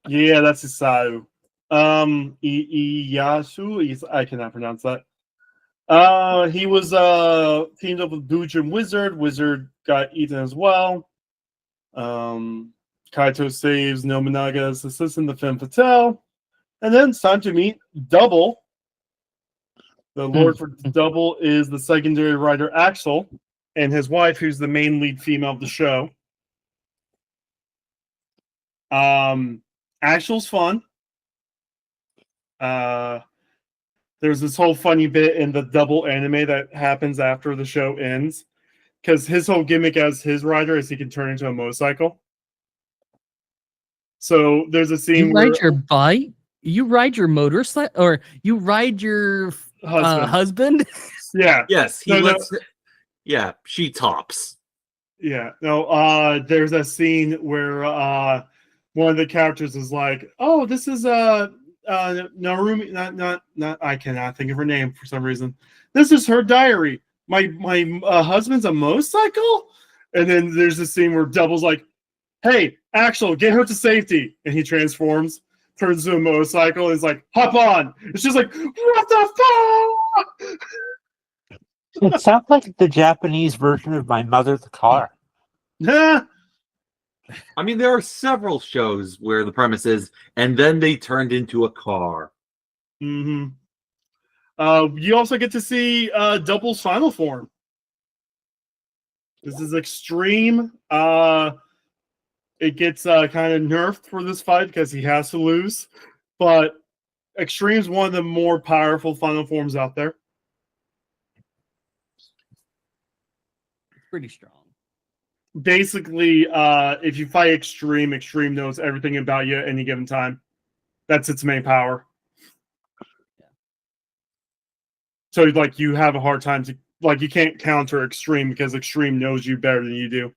Speaker 1: Yeah, that's Isao. Iyasu. I cannot pronounce that. He was teamed up with Booch and Wizard. Wizard got eaten as well. Kaito saves Nobunaga's assistant, the Femme Fatale. And then it's time to meet Double. The Lord for Double is the secondary writer Axel, and his wife, who's the main lead female of the show. Axel's fun. There's this whole funny bit in the Double anime that happens after the show ends, because his whole gimmick as his rider is he can turn into a motorcycle. So there's a scene
Speaker 3: You
Speaker 1: where
Speaker 3: ride your bike, you ride your motorcycle, or you ride your husband.
Speaker 1: Yeah.
Speaker 2: Yes, he
Speaker 1: No,
Speaker 2: lets. Yeah, she tops.
Speaker 1: Yeah. No. There's a scene where one of the characters is like, "Oh, this is Narumi." Not. I cannot think of her name for some reason. This is her diary. My husband's a motorcycle, and then there's a scene where Double's like, "Hey, Axel, get her to safety," and he transforms, turns into a motorcycle, and is like, "Hop on!" It's just like, what the fuck?
Speaker 4: It sounds like the Japanese version of My Mother the Car.
Speaker 1: Nah.
Speaker 2: I mean, there are several shows where the premise is, and then they turned into a car.
Speaker 1: You also get to see Double's final form. This is extreme. It gets kind of nerfed for this fight because he has to lose, but Extreme is one of the more powerful final forms out there.
Speaker 3: Pretty strong.
Speaker 1: Basically, if you fight Extreme, Extreme knows everything about you at any given time. That's its main power. So like you have a hard time to like you can't counter Extreme because Extreme knows you better than you do.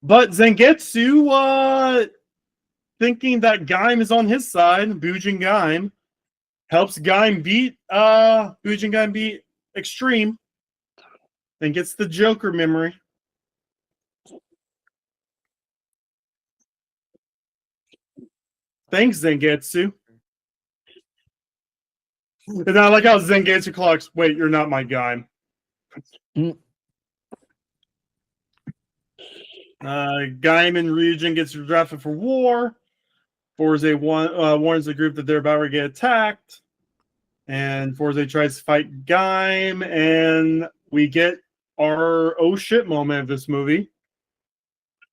Speaker 1: But Zangetsu, thinking that Gaim is on his side, Bujin Gaim, helps Gaim beat Bujin Gaim beat Extreme, and gets the Joker memory. Thanks, Zangetsu. And I like how Zangetsu clocks, wait, you're not my Gaim. Gaim and Ryujin gets drafted for war. Fourze warns the group that they're about to get attacked. And Fourze tries to fight Gaim. And we get our oh shit moment of this movie.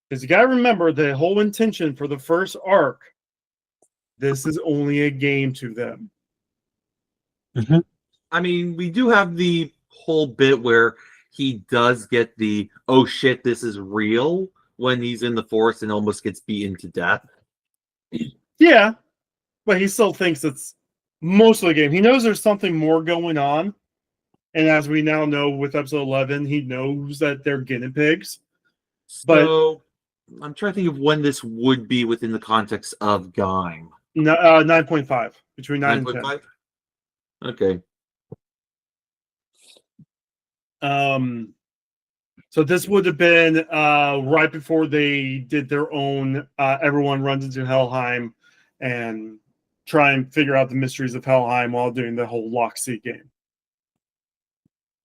Speaker 1: Because you got to remember the whole intention for the first arc. This is only a game to them.
Speaker 4: Mm-hmm.
Speaker 2: I mean, we do have the whole bit where he does get the oh shit, this is real when he's in the forest and almost gets beaten to death.
Speaker 1: Yeah, but he still thinks it's mostly a game. He knows there's something more going on. And as we now know with episode 11, he knows that they're guinea pigs.
Speaker 2: So I'm trying to think of when this would be within the context of Gaim.
Speaker 1: 9.5, between 9 and 10.
Speaker 2: 9.5? Okay.
Speaker 1: So this would have been right before they did their own everyone runs into Helheim and try and figure out the mysteries of Helheim while doing the whole lock seat game.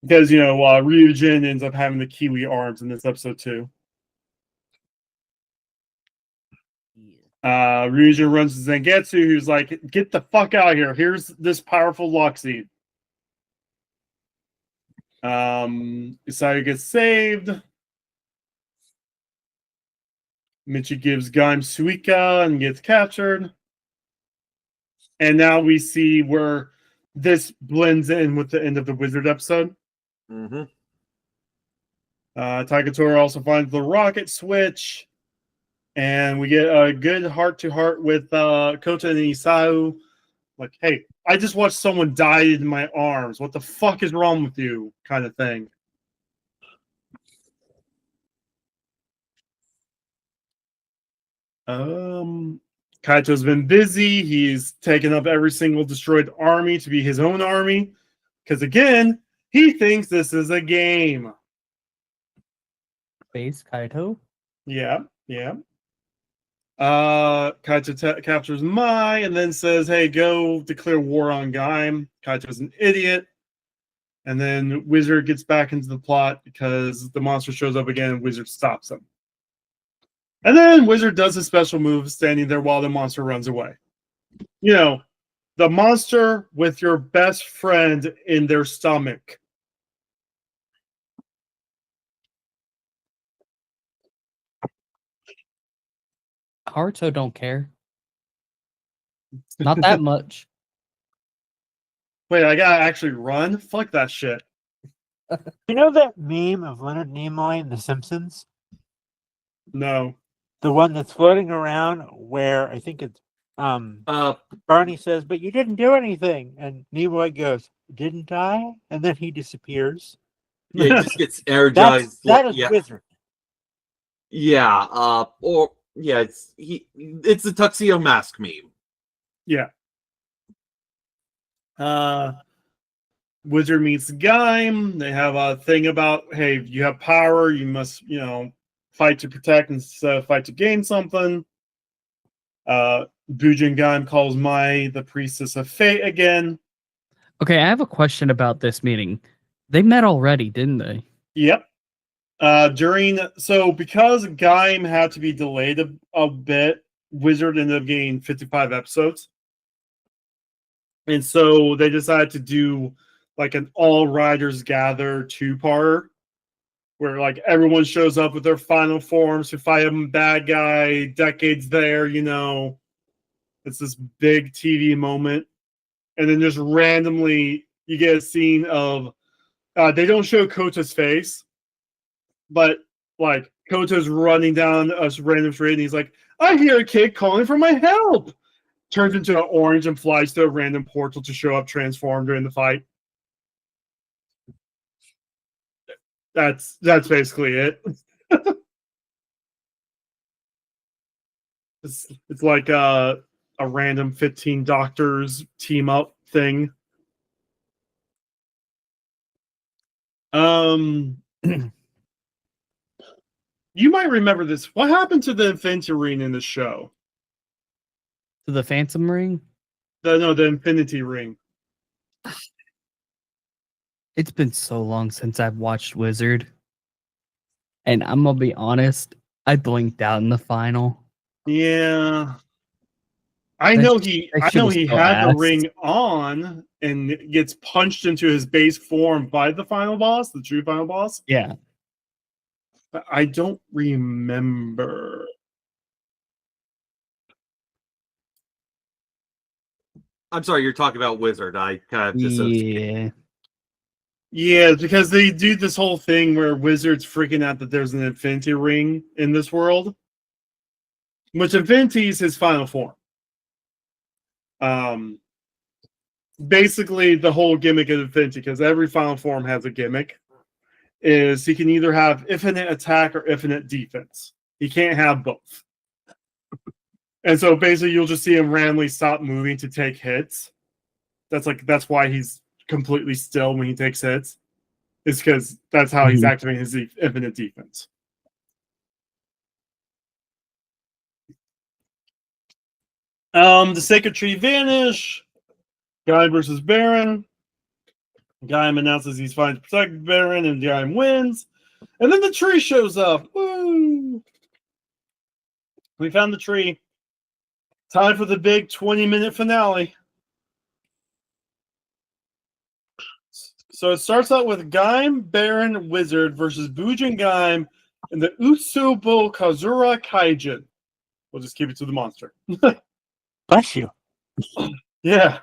Speaker 1: Because Ryujin ends up having the Kiwi arms in this episode too. Ryujin runs to Zangetsu, who's like, get the fuck out of here. Here's this powerful lock seat. Isayu gets saved. Michi gives Gaim Suika and gets captured. And now we see where this blends in with the end of the Wizard episode.
Speaker 2: Mm-hmm.
Speaker 1: Taigatora also finds the rocket switch. And we get a good heart-to-heart with Kota and Isayu. Like, hey, I just watched someone die in my arms. What the fuck is wrong with you? Kind of thing. Kaito's been busy. He's taken up every single destroyed army to be his own army. Because again, he thinks this is a game.
Speaker 3: Base Kaito?
Speaker 1: Yeah. Kaito captures Mai and then says, hey, go declare war on Gaim. Kaito's an idiot. And then Wizard gets back into the plot because the monster shows up again and Wizard stops him. And then Wizard does a special move standing there while the monster runs away. The monster with your best friend in their stomach.
Speaker 3: Haruto don't care. Not that much.
Speaker 1: Wait, I gotta actually run? Fuck that shit.
Speaker 4: You know that meme of Leonard Nimoy in The Simpsons?
Speaker 1: No.
Speaker 4: The one that's floating around where I think it's Barney says, but you didn't do anything. And Nimoy goes, didn't I? And then he disappears.
Speaker 2: Yeah, he just gets energized.
Speaker 4: That is
Speaker 2: yeah.
Speaker 4: Wizard.
Speaker 2: Yeah, it's the Tuxedo Mask meme.
Speaker 1: Yeah. Wizard meets Gaim. They have a thing about, hey, you have power, you must, fight to protect instead of fight to gain something. Bujin Gaim calls Mai the priestess of fate again.
Speaker 3: Okay, I have a question about this meeting. They met already, didn't they?
Speaker 1: Yep. Because Gaim had to be delayed a bit, Wizard ended up getting 55 episodes. And so they decided to do like an all riders gather 2-parter where like everyone shows up with their final forms to fight a bad guy, decades there, It's this big TV moment. And then just randomly you get a scene of they don't show Kota's face, but like Kota's running down a random street and he's like, I hear a kid calling for my help. turns into an orange and flies to a random portal to show up transformed during the fight. That's basically it. It's like a random 15 doctors team up thing. You might remember this. What happened to the Infinity Ring in the show?
Speaker 3: To the Phantom Ring?
Speaker 1: The Infinity Ring.
Speaker 3: It's been so long since I've watched Wizard. And I'm gonna be honest, I blinked out in the final.
Speaker 1: Yeah. I
Speaker 3: That
Speaker 1: know
Speaker 3: sh-
Speaker 1: he
Speaker 3: that shit was so
Speaker 1: had the
Speaker 3: ass.
Speaker 1: ring on and gets punched into his base form by the final boss, the true final boss.
Speaker 3: Yeah.
Speaker 1: But I don't remember.
Speaker 2: I'm sorry, you're talking about Wizard. I kind of dissociated.
Speaker 3: Yeah.
Speaker 1: Yeah, because they do this whole thing where Wizard's freaking out that there's an Infinity Ring in this world, which Infinity is his final form. Basically, the whole gimmick of Infinity, because every final form has a gimmick, is he can either have infinite attack or infinite defense. He can't have both. And so basically, you'll just see him randomly stop moving to take hits. That's why he's completely still when he takes hits. Is because that's how he's activating his infinite defense. The Sacred Tree vanish. Gaim versus Baron. Gaim announces he's fine to protect Baron, and Gaim wins. And then the tree shows up. Woo! We found the tree. Time for the big 20-minute finale. So it starts out with Gaim, Baron, Wizard versus Bujin Gaim and the Utsubo Kazura Kaijin. We'll just keep it to the monster.
Speaker 4: Bless you.
Speaker 1: Yeah.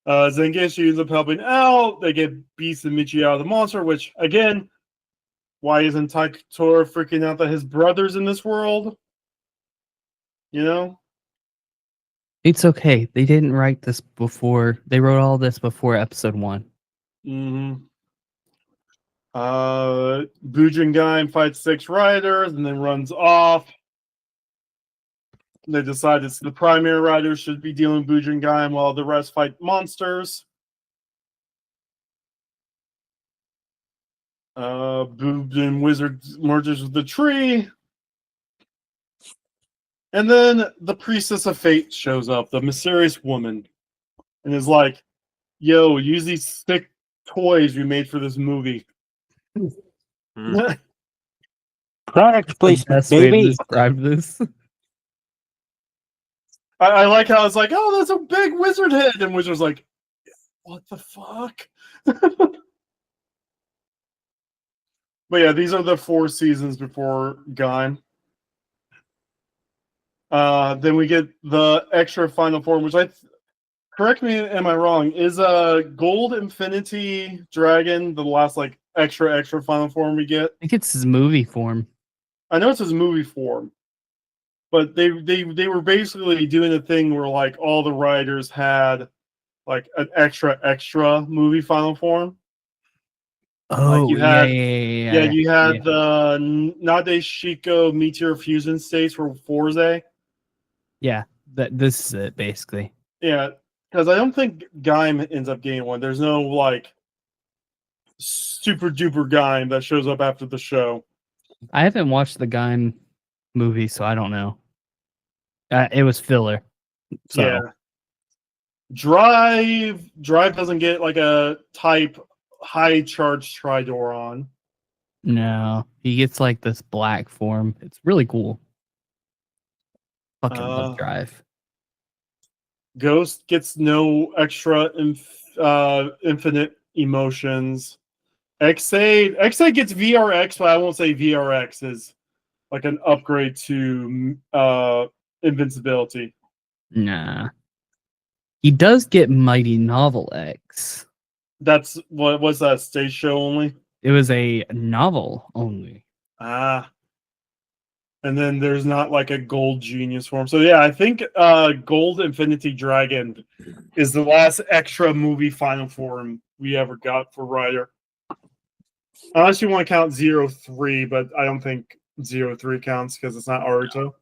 Speaker 1: Zengishi ends up helping out. They get Beast and Michi out of the monster, which, again, why isn't Taikatora freaking out that his brother's in this world? You know?
Speaker 3: It's okay. They didn't write this before. They wrote all this before episode 1.
Speaker 1: Mm-hmm. Bujin Gaim fights 6 riders and then runs off. They decide it's the primary riders should be dealing with Bujin Gaim while the rest fight monsters. Bujin Wizard merges with the tree. And then the Priestess of Fate shows up, the mysterious woman, and is like, yo, use these thick toys we made for this movie.
Speaker 4: Product placement,
Speaker 3: Best way to
Speaker 4: baby.
Speaker 3: describe this.
Speaker 1: I like how it's like, oh, that's a big wizard head. And Wizard's like, what the fuck? But yeah, these are the 4 seasons before Gaim. Then we get the extra final form, which correct me, am I wrong? Is a Gold Infinity Dragon the last like extra final form we get?
Speaker 3: I think it's his movie form.
Speaker 1: I know it's his movie form, but they were basically doing a thing where like all the writers had like an extra movie final form.
Speaker 3: Oh,
Speaker 1: you had,
Speaker 3: yeah.
Speaker 1: You had the Nade Shiko Meteor Fusion States for Forze.
Speaker 3: Yeah, this is it basically.
Speaker 1: Yeah, because I don't think Gaim ends up getting one. There's no like super duper Gaim that shows up after the show.
Speaker 3: I haven't watched the Gaim movie, so I don't know. It was filler. So.
Speaker 1: Yeah. Drive doesn't get like a type high charge Tridoron.
Speaker 3: No, he gets like this black form. It's really cool. Fucking love Drive.
Speaker 1: Ghost gets no extra infinite emotions. XA gets VRX, but I won't say VRX is like an upgrade to invincibility.
Speaker 3: Nah. He does get Mighty Novel X.
Speaker 1: That's what was that stage show only?
Speaker 3: It was a novel only.
Speaker 1: Ah. And then there's not like a gold genius form. So yeah, I think Gold Infinity Dragon is the last extra movie final form we ever got for Rider. Unless you want to count 03, but I don't think 03 counts because it's not Naruto.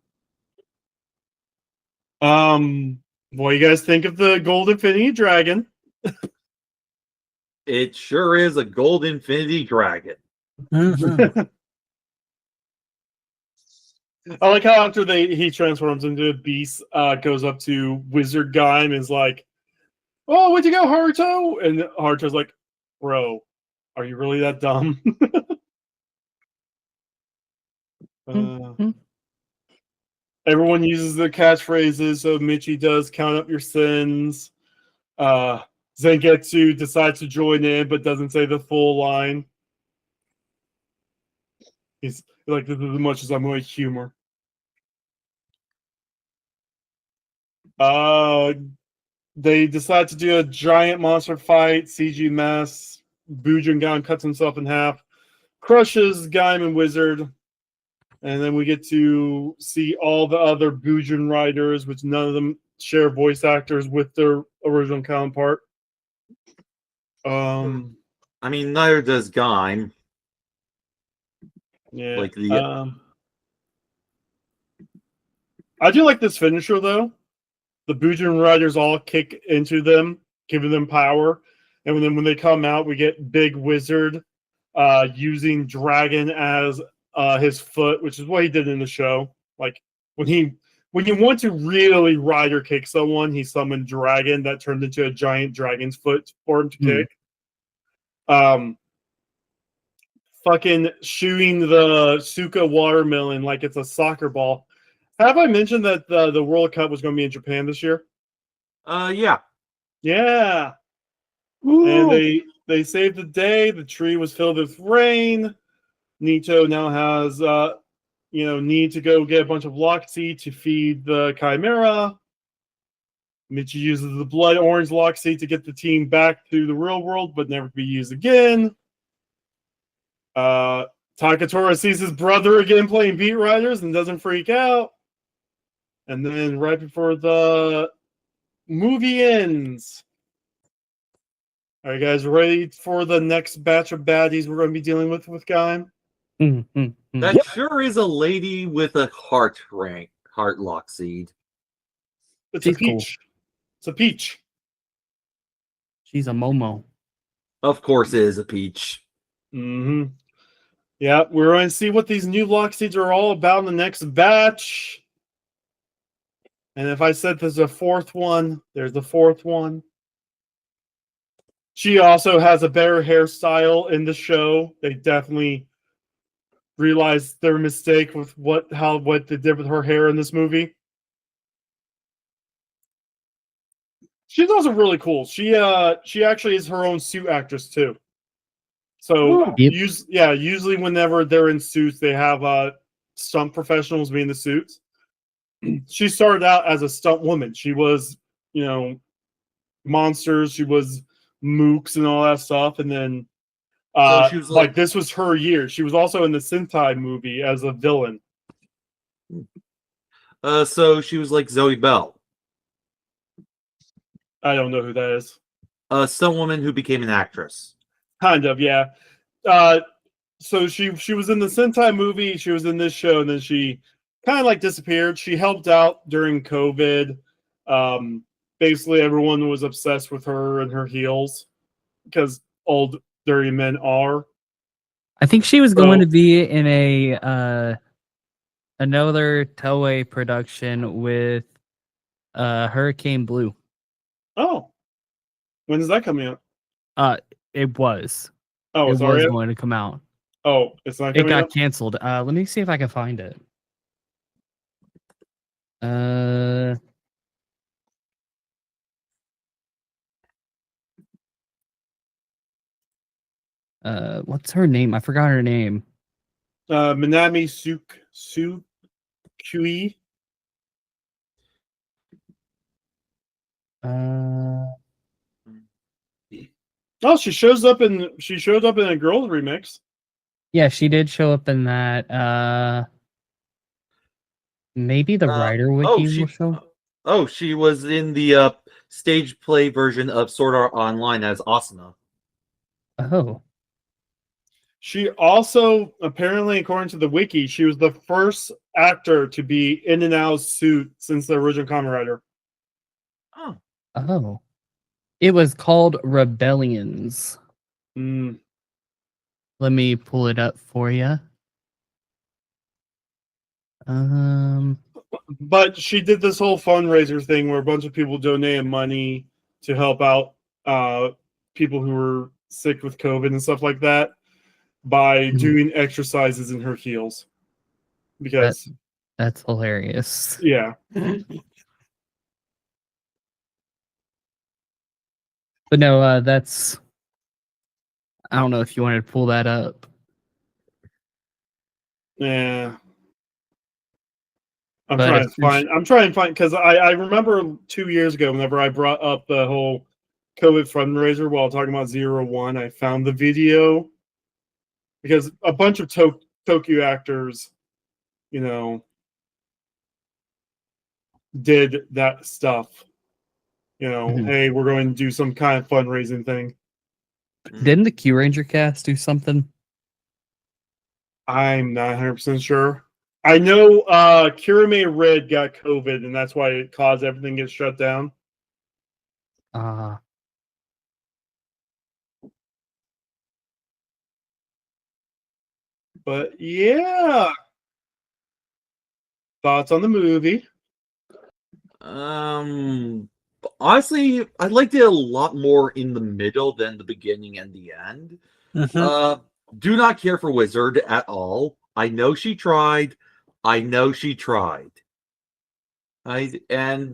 Speaker 1: What do you guys think of the Gold Infinity Dragon?
Speaker 2: It sure is a gold infinity dragon.
Speaker 3: Mhm.
Speaker 1: I like how after he transforms into a beast, goes up to Wizard Gaim and is like, "Oh, where'd you go, Haruto?" And Haruto's like, "Bro, are you really that dumb?"
Speaker 3: Mhm.
Speaker 1: Everyone uses the catchphrases, so Michi does count up your sins. Zangetsu decides to join in, but doesn't say the full line. He's like, "This is as much as I'm going to humor." They decide to do a giant monster fight. CG mess. Bujingan cuts himself in half, crushes Gaim and Wizard, and then we get to see all the other Bujin riders, which none of them share voice actors with their original counterpart.
Speaker 2: I mean, neither does Gaim.
Speaker 1: Yeah.
Speaker 2: Like the
Speaker 1: I do like this finisher though. The Bujin riders all kick into them, giving them power, and then when they come out, we get Big Wizard using Dragon as his foot, which is what he did in the show. Like when you want to really rider kick someone, he summoned Dragon that turned into a giant dragon's foot for him to kick. Fucking shooting the Suka watermelon like it's a soccer ball. Have I mentioned that the World Cup was going to be in Japan this year?
Speaker 2: yeah.
Speaker 1: Yeah.
Speaker 3: Ooh.
Speaker 1: And they saved the day. The tree was filled with rain. Nito now has need to go get a bunch of Loxy to feed the Chimera. Michi uses the blood orange Loxy to get the team back to the real world, but never to be used again. Takatora sees his brother again playing Beat Riders and doesn't freak out. And then right before the movie ends, are you guys ready for the next batch of baddies we're going to be dealing with Gaim?
Speaker 2: That sure is a lady with a heart lock seed.
Speaker 1: It's
Speaker 3: She's
Speaker 1: a peach.
Speaker 3: cool.
Speaker 1: It's a peach.
Speaker 3: She's a Momo.
Speaker 2: Of course, it is a peach.
Speaker 1: Mm-hmm. Yeah, we're going to see what these new lock seeds are all about in the next batch. And if I said there's a fourth one, there's the fourth one. She also has a better hairstyle in the show. They definitely realized their mistake with what they did with her hair in this movie. She's also really cool. She actually is her own suit actress too. So
Speaker 3: Yep.
Speaker 1: usually whenever they're in suits, they have stunt professionals be in the suits. She started out as a stunt woman. She was, monsters. She was mooks and all that stuff, and then
Speaker 2: So she was
Speaker 1: like this was her year. She was also in the Sentai movie as a villain.
Speaker 2: So she was like Zoe Bell,
Speaker 1: I don't know who that is.
Speaker 2: a stunt woman who became an actress.
Speaker 1: Kind of, yeah. So she was in the Sentai movie. She was in this show, and then she kind of like disappeared. She helped out during COVID. Basically, everyone was obsessed with her and her heels because old dirty men are.
Speaker 3: I think she was going to be in a another Toei production with Hurricane Blue.
Speaker 1: Oh, when is that coming out?
Speaker 3: It was.
Speaker 1: Oh,
Speaker 3: It
Speaker 1: it's
Speaker 3: was
Speaker 1: already.
Speaker 3: going to come out.
Speaker 1: Oh, it's not
Speaker 3: It
Speaker 1: coming
Speaker 3: got
Speaker 1: out.
Speaker 3: canceled. Let me see if I can find it. What's her name? I forgot her name.
Speaker 1: Minami Sukui. Oh, she showed up in a girls remix.
Speaker 3: Yeah, she did show up in that. Maybe the writer wiki will show.
Speaker 2: Oh, she was in the stage play version of Sword Art Online as Asuna.
Speaker 3: Oh.
Speaker 1: She also, apparently, according to the wiki, she was the first actor to be in and out of suit since the original Kamen Rider.
Speaker 2: Oh.
Speaker 3: Oh. It was called Rebellions.
Speaker 1: Mm.
Speaker 3: Let me pull it up for you.
Speaker 1: But she did this whole fundraiser thing where a bunch of people donated money to help out people who were sick with COVID and stuff like that by doing exercises in her heels. Because
Speaker 3: that's hilarious.
Speaker 1: Yeah.
Speaker 3: But no, that's. I don't know if you wanted to pull that up.
Speaker 1: Yeah. I'm
Speaker 3: But
Speaker 1: trying to find because I remember 2 years ago whenever I brought up the whole COVID fundraiser while talking about 01, I found the video because a bunch of Tokyo actors, you know, did that stuff. You know, hey, we're going to do some kind of fundraising thing.
Speaker 3: Didn't the Q Ranger cast do something?
Speaker 1: I'm not 100% sure. I know Kirame Red got COVID, and that's why it caused everything to get shut down. But yeah. Thoughts on the movie?
Speaker 2: Honestly, I liked it a lot more in the middle than the beginning and the end. Do not care for Wizard at all. I know she tried. And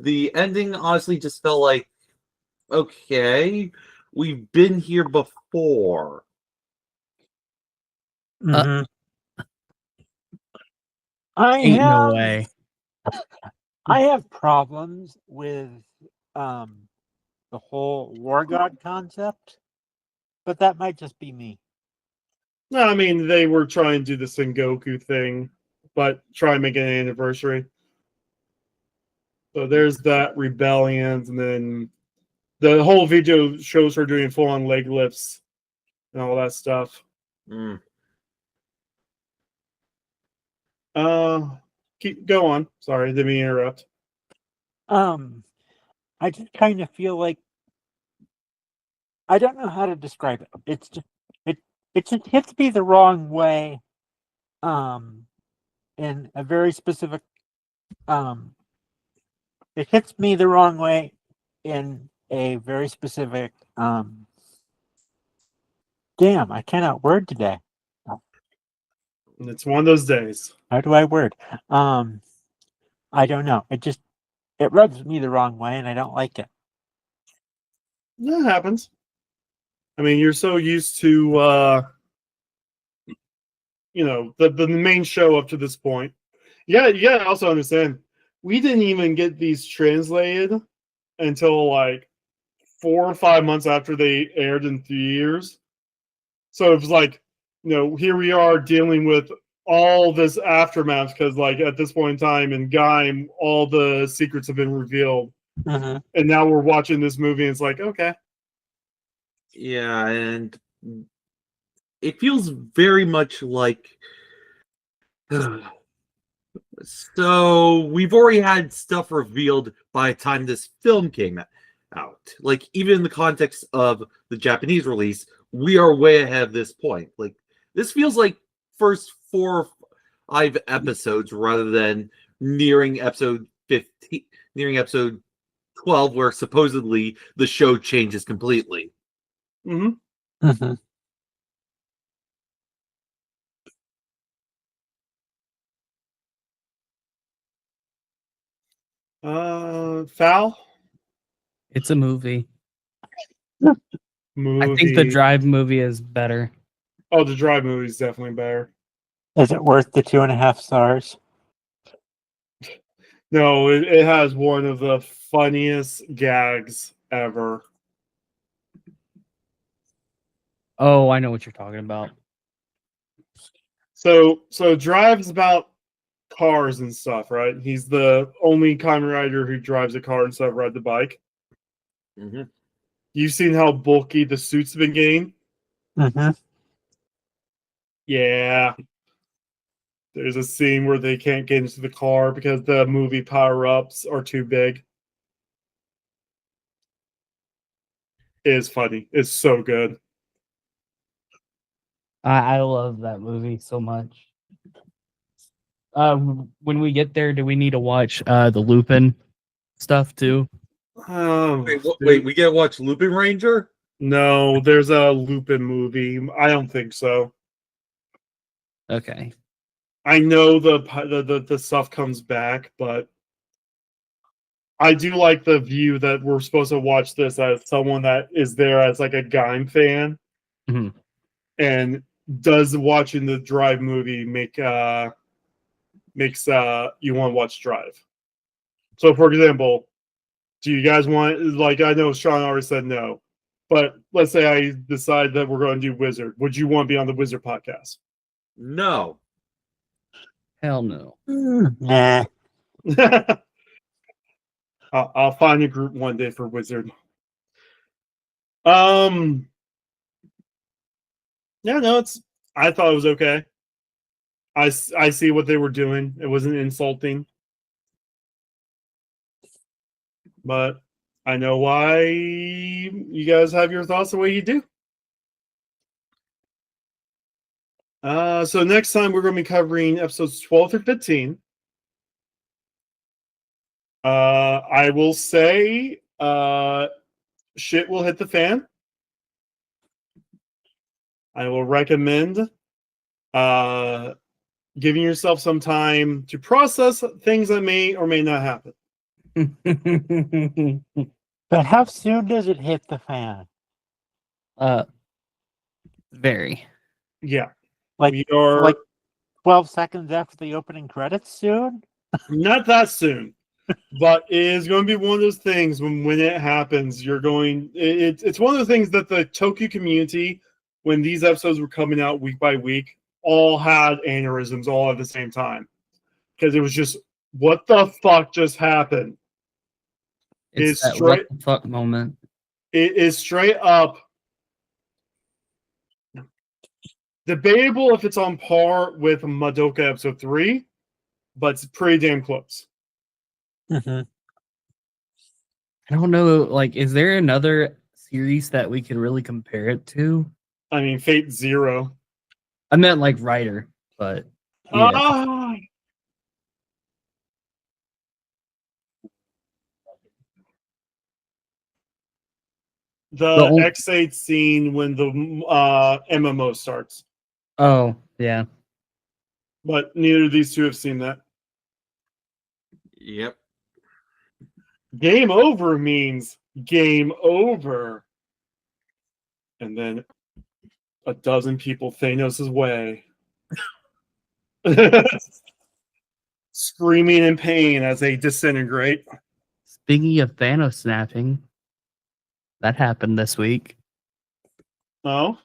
Speaker 2: the ending honestly just felt like, okay, we've been here before.
Speaker 3: No way.
Speaker 4: I have problems with the whole war god concept, but that might just be me.
Speaker 1: No, I mean they were trying to do the Sengoku thing, but try and make it an anniversary. So there's that rebellions, and then the whole video shows her doing full-on leg lifts and all that stuff. Go on. Sorry, didn't mean to interrupt.
Speaker 4: I just kind of feel like I don't know how to describe it. It's just it just hits me the wrong way. In a very specific it hits me the wrong way in a very specific damn, I cannot word today.
Speaker 1: It's one of those days.
Speaker 4: How do I word? I don't know. It rubs me the wrong way and I don't like it.
Speaker 1: That happens. I mean, you're so used to the main show up to this point. Yeah, you gotta also understand we didn't even get these translated until like 4 or 5 months after they aired in theaters. So it was like, here we are dealing with all this aftermath because, like, at this point in time in Gaim, all the secrets have been revealed, and now we're watching this movie, and it's like, okay,
Speaker 2: yeah, and it feels very much like. So we've already had stuff revealed by the time this film came out. Like, even in the context of the Japanese release, we are way ahead of this point. Like, this feels like first 4 or 5 episodes rather than nearing episode 15, nearing episode 12, where supposedly the show changes completely.
Speaker 1: Foul?
Speaker 3: It's a movie.
Speaker 1: Movie.
Speaker 3: I think the Drive movie is better.
Speaker 1: Oh, the Drive movie is definitely better.
Speaker 4: Is it worth the 2.5 stars?
Speaker 1: No, it has one of the funniest gags ever.
Speaker 3: Oh, I know what you're talking about.
Speaker 1: So Drive is about cars and stuff, right? He's the only Kamen Rider who drives a car instead of ride the bike.
Speaker 2: Mm-hmm.
Speaker 1: You've seen how bulky the suits have been getting?
Speaker 4: Mm-hmm.
Speaker 1: Yeah. There's a scene where they can't get into the car because the movie power-ups are too big. It is funny. It's so good.
Speaker 3: I love that movie so much. When we get there, do we need to watch the Lupin stuff too?
Speaker 1: Oh,
Speaker 2: Wait, we get to watch Lupin Ranger?
Speaker 1: No, there's a Lupin movie. I don't think so.
Speaker 3: Okay.
Speaker 1: I know the stuff comes back, but I do like the view that we're supposed to watch this as someone that is there as like a Gaim fan,
Speaker 3: Mhm.
Speaker 1: and does watching the Drive movie makes you want to watch Drive. So, for example, do you guys want, like, I know Sean already said no, but let's say I decide that we're going to do Wizard. Would you want to be on the Wizard podcast?
Speaker 2: No.
Speaker 3: Hell no.
Speaker 4: Nah.
Speaker 1: I'll find a group one day for Wizard. Yeah, no, I thought it was okay. I see what they were doing. It wasn't insulting, but I know why you guys have your thoughts the way you do. So next time we're going to be covering episodes 12 through 15. I will say, shit will hit the fan. I will recommend giving yourself some time to process things that may or may not happen.
Speaker 4: But how soon does it hit the fan?
Speaker 3: Very.
Speaker 1: Yeah.
Speaker 4: Like,
Speaker 1: We are
Speaker 4: like 12 seconds after the opening credits soon?
Speaker 1: not that soon. But it is going to be one of those things when it happens, you're going. It's one of the things that the Tokyo community, when these episodes were coming out week by week, all had aneurysms all at the same time, because it was just, what the fuck just happened?
Speaker 3: It's that what the fuck moment.
Speaker 1: It is straight up debatable if it's on par with Madoka episode 3, but it's pretty damn close.
Speaker 4: Mm-hmm.
Speaker 3: I don't know. Like, is there another series that we can really compare it to?
Speaker 1: I mean, Fate Zero.
Speaker 3: I meant like writer, but yeah.
Speaker 1: The X8 scene when the MMO starts.
Speaker 3: Oh, yeah.
Speaker 1: But neither of these two have seen that.
Speaker 2: Yep.
Speaker 1: Game over means game over. And then a dozen people Thanos' way. Screaming in pain as they disintegrate.
Speaker 3: Speaking of Thanos snapping, that happened this week.
Speaker 1: Oh?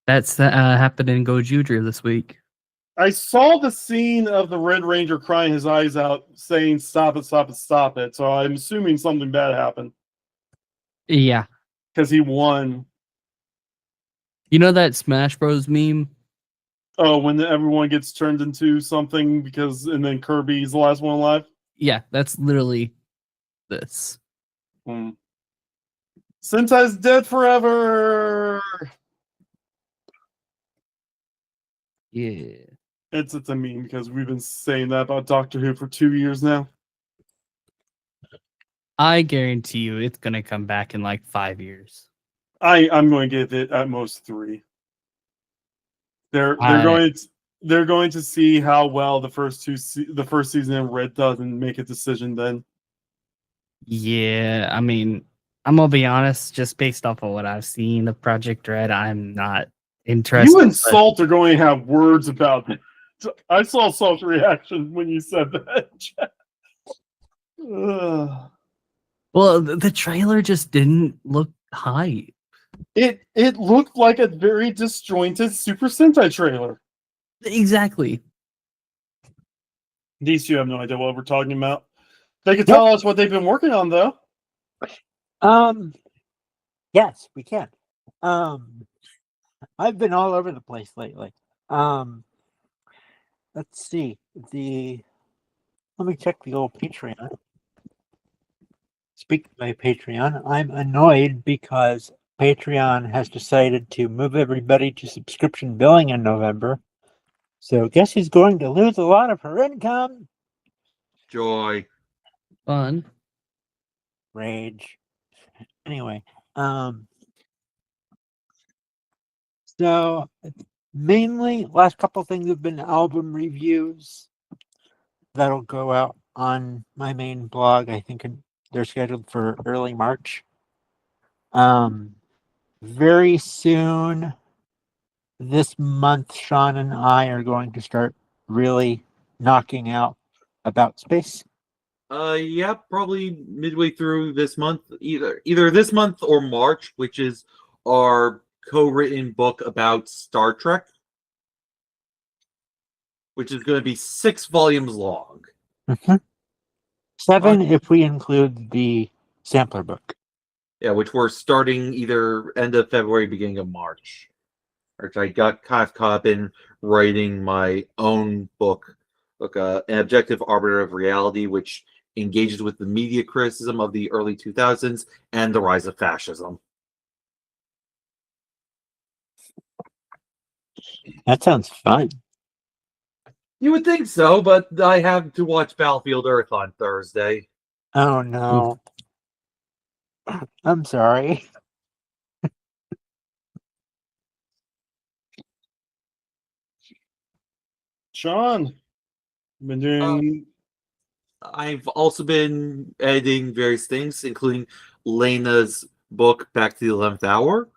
Speaker 3: That's happened in Gojudra this week.
Speaker 1: I saw the scene of the Red Ranger crying his eyes out, saying, "Stop it, stop it, stop it." So I'm assuming something bad happened.
Speaker 3: Yeah.
Speaker 1: Because he won.
Speaker 3: You know that Smash Bros meme?
Speaker 1: Oh, when everyone gets turned into something and then Kirby's the last one alive?
Speaker 3: Yeah, that's literally this.
Speaker 1: Sentai's dead forever!
Speaker 3: Yeah.
Speaker 1: It's a meme because we've been saying that about Doctor Who for 2 years now.
Speaker 3: I guarantee you it's going to come back in like 5 years.
Speaker 1: I'm going to give it at most 3. They're going to see how well the first season in Red does and make a decision then.
Speaker 3: Yeah, I mean, I'm gonna be honest, just based off of what I've seen of Project Red, I'm not interested.
Speaker 1: You and Salt are going to have words about it. I saw Salt's reaction when you said that.
Speaker 3: Well, the trailer just didn't look hype.
Speaker 1: It looked like a very disjointed Super Sentai trailer.
Speaker 3: Exactly.
Speaker 1: These two have no idea what we're talking about. They can tell us what they've been working on, though.
Speaker 4: Yes, we can. I've been all over the place lately. Let's see. Let me check the old Patreon. Speaking of my Patreon, I'm annoyed because Patreon has decided to move everybody to subscription billing in November. So guess who's going to lose a lot of her income?
Speaker 2: Joy.
Speaker 3: Fun.
Speaker 4: Rage. Anyway, so mainly last couple things have been album reviews that'll go out on my main blog. I think they're scheduled for early March. Very soon this month, Sean and I are going to start really knocking out About Space.
Speaker 2: Yeah, probably midway through this month, either this month or March, which is our co-written book about Star Trek, which is going to be 6 volumes long.
Speaker 4: Mm-hmm. 7 if we include the sampler book.
Speaker 2: Yeah, which we're starting either end of February, beginning of March. Which I got kind of caught up in writing my own book, An Objective Arbiter of Reality, which engages with the media criticism of the early 2000s and the rise of fascism.
Speaker 4: That sounds fun.
Speaker 2: You would think so, but I have to watch Battlefield Earth on Thursday.
Speaker 4: Oh no. I'm sorry.
Speaker 1: Sean, been doing.
Speaker 2: I've also been editing various things, including Lena's book, Back to the 11th Hour,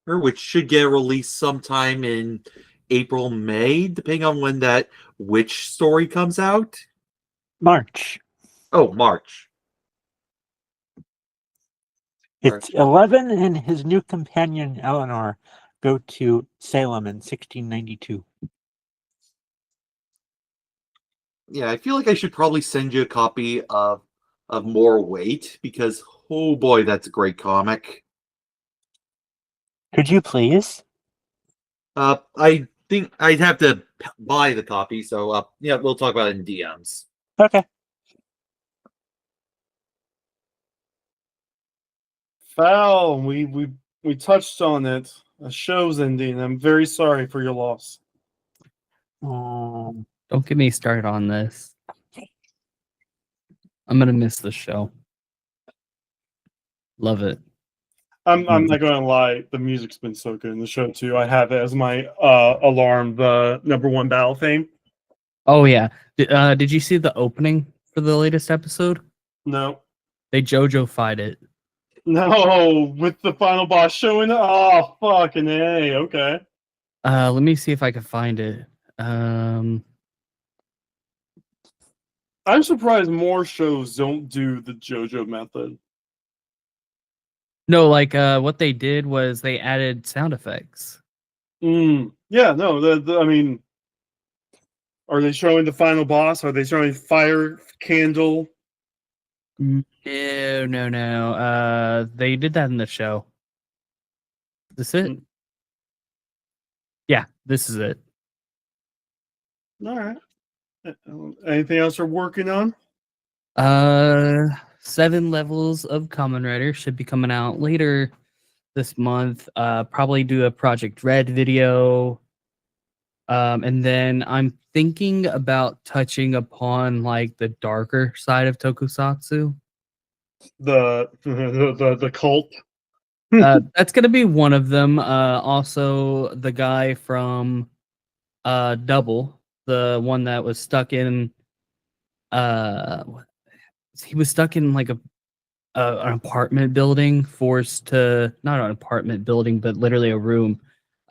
Speaker 2: which should get released sometime in April, May, depending on when that witch story comes out.
Speaker 4: March.
Speaker 2: Oh, March.
Speaker 4: It's 11 and his new companion, Eleanor, go to Salem in 1692.
Speaker 2: Yeah, I feel like I should probably send you a copy of More Weight, because, oh boy, that's a great comic.
Speaker 4: Could you please?
Speaker 2: I think I'd have to buy the copy, so yeah, we'll talk about it in DMs.
Speaker 4: Okay.
Speaker 1: Foul. We touched on it. A show's ending. I'm very sorry for your loss.
Speaker 3: Don't get me started on this. I'm gonna miss the show. Love it.
Speaker 1: I'm not going to lie. The music's been so good in the show too. I have it as my alarm, the #1 battle theme.
Speaker 3: Oh yeah. Did you see the opening for the latest episode?
Speaker 1: No.
Speaker 3: They JoJo-fied it.
Speaker 1: No, with the final boss showing up. Oh, fucking A. Okay.
Speaker 3: Let me see if I can find it.
Speaker 1: I'm surprised more shows don't do the JoJo method.
Speaker 3: No, like what they did was they added sound effects.
Speaker 1: Yeah, no, I mean, are they showing the final boss? Are they showing fire candle?
Speaker 3: No. They did that in the show. This it? Yeah, this is it.
Speaker 1: All right. Anything else we're working on?
Speaker 3: 7 levels of Kamen Rider should be coming out later this month. Probably do a Project Red video. And then I'm thinking about touching upon like the darker side of Tokusatsu.
Speaker 1: The cult.
Speaker 3: That's gonna be one of them. Also the guy from Double, the one that was stuck in he was stuck in like an apartment building, forced to not an apartment building, but literally a room,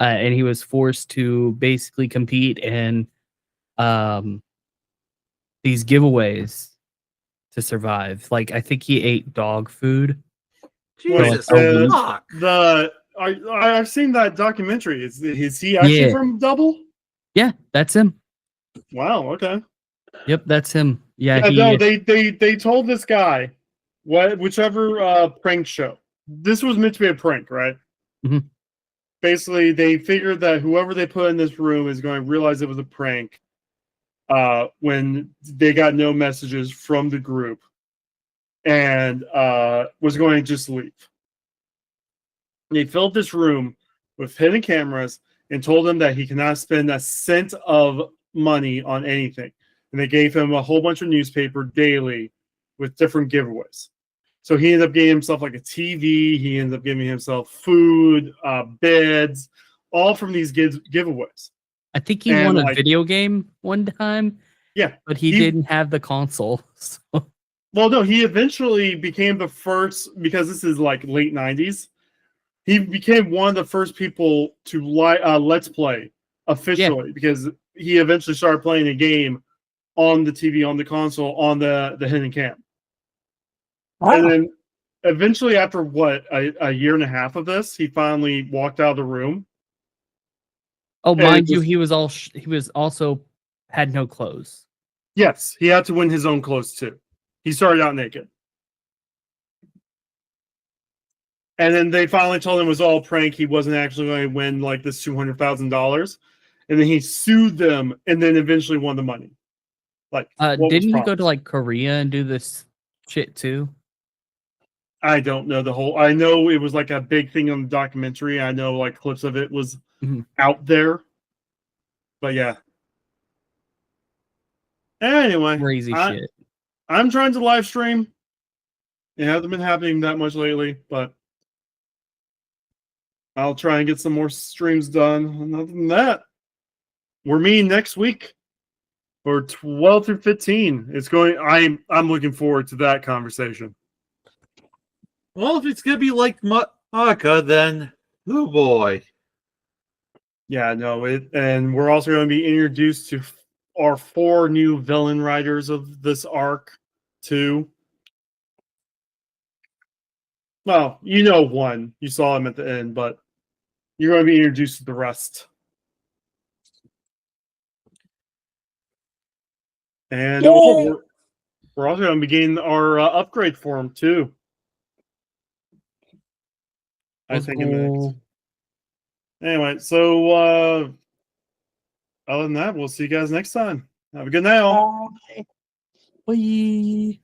Speaker 3: and he was forced to basically compete in these giveaways to survive. Like I think he ate dog food.
Speaker 2: Jesus,
Speaker 3: fuck.
Speaker 1: I've seen that documentary. Is he actually from Double?
Speaker 3: Yeah, that's him.
Speaker 1: Wow. Okay.
Speaker 3: Yep, that's him. Yeah,
Speaker 1: Yeah,
Speaker 3: he.
Speaker 1: no, they told this guy, whichever prank show. This was meant to be a prank, right?
Speaker 3: Mhm.
Speaker 1: Basically, they figured that whoever they put in this room is going to realize it was a prank when they got no messages from the group and was going to just leave. They filled this room with hidden cameras and told him that he cannot spend a cent of money on anything. And they gave him a whole bunch of newspaper daily with different giveaways. So he ended up getting himself like a TV. He ended up giving himself food, beds, all from these giveaways.
Speaker 3: I think he
Speaker 1: And,
Speaker 3: won a
Speaker 1: like-
Speaker 3: video game one time,
Speaker 1: Yeah.
Speaker 3: but he didn't have the console. So.
Speaker 1: Well, no, he eventually became the first, because this is like late 90s. He became one of the first people to let's play officially because he eventually started playing a game on the TV, on the console, on the hidden cam.
Speaker 4: Wow.
Speaker 1: And then eventually, after a year and a half of this, he finally walked out of the room.
Speaker 3: Oh,
Speaker 1: And
Speaker 3: mind
Speaker 1: it
Speaker 3: you,
Speaker 1: was-
Speaker 3: he was also had no clothes.
Speaker 1: Yes, he had to win his own clothes too. He started out naked. And then they finally told him it was all a prank. He wasn't actually going to win like this $200,000. And then he sued them and then eventually won the money. Like, what was
Speaker 3: Didn't he go
Speaker 1: promised.
Speaker 3: to like Korea and do this shit too?
Speaker 1: I don't know the whole. I know it was like a big thing on the documentary. I know like clips of it was
Speaker 3: Mhm.
Speaker 1: out there. But yeah. Anyway,
Speaker 3: Crazy shit.
Speaker 1: I'm trying to live stream. It hasn't been happening that much lately, but I'll try and get some more streams done. And other than that, we're meeting next week for 12 through 15. It's going. I'm looking forward to that conversation.
Speaker 2: Well, if it's gonna be like Maka, then oh boy.
Speaker 1: Yeah, no, and we're also going to be introduced to our 4 new villain writers of this arc, too. Well, you know one. You saw him at the end, but you're going to be introduced to the rest. And
Speaker 4: Yay!
Speaker 1: we're also going to begin our upgrade form, too. I
Speaker 3: Let's
Speaker 1: think in the
Speaker 3: go.
Speaker 1: next. Anyway, so other than that, we'll see you guys next time. Have a good night, all.
Speaker 4: Bye.
Speaker 3: Bye.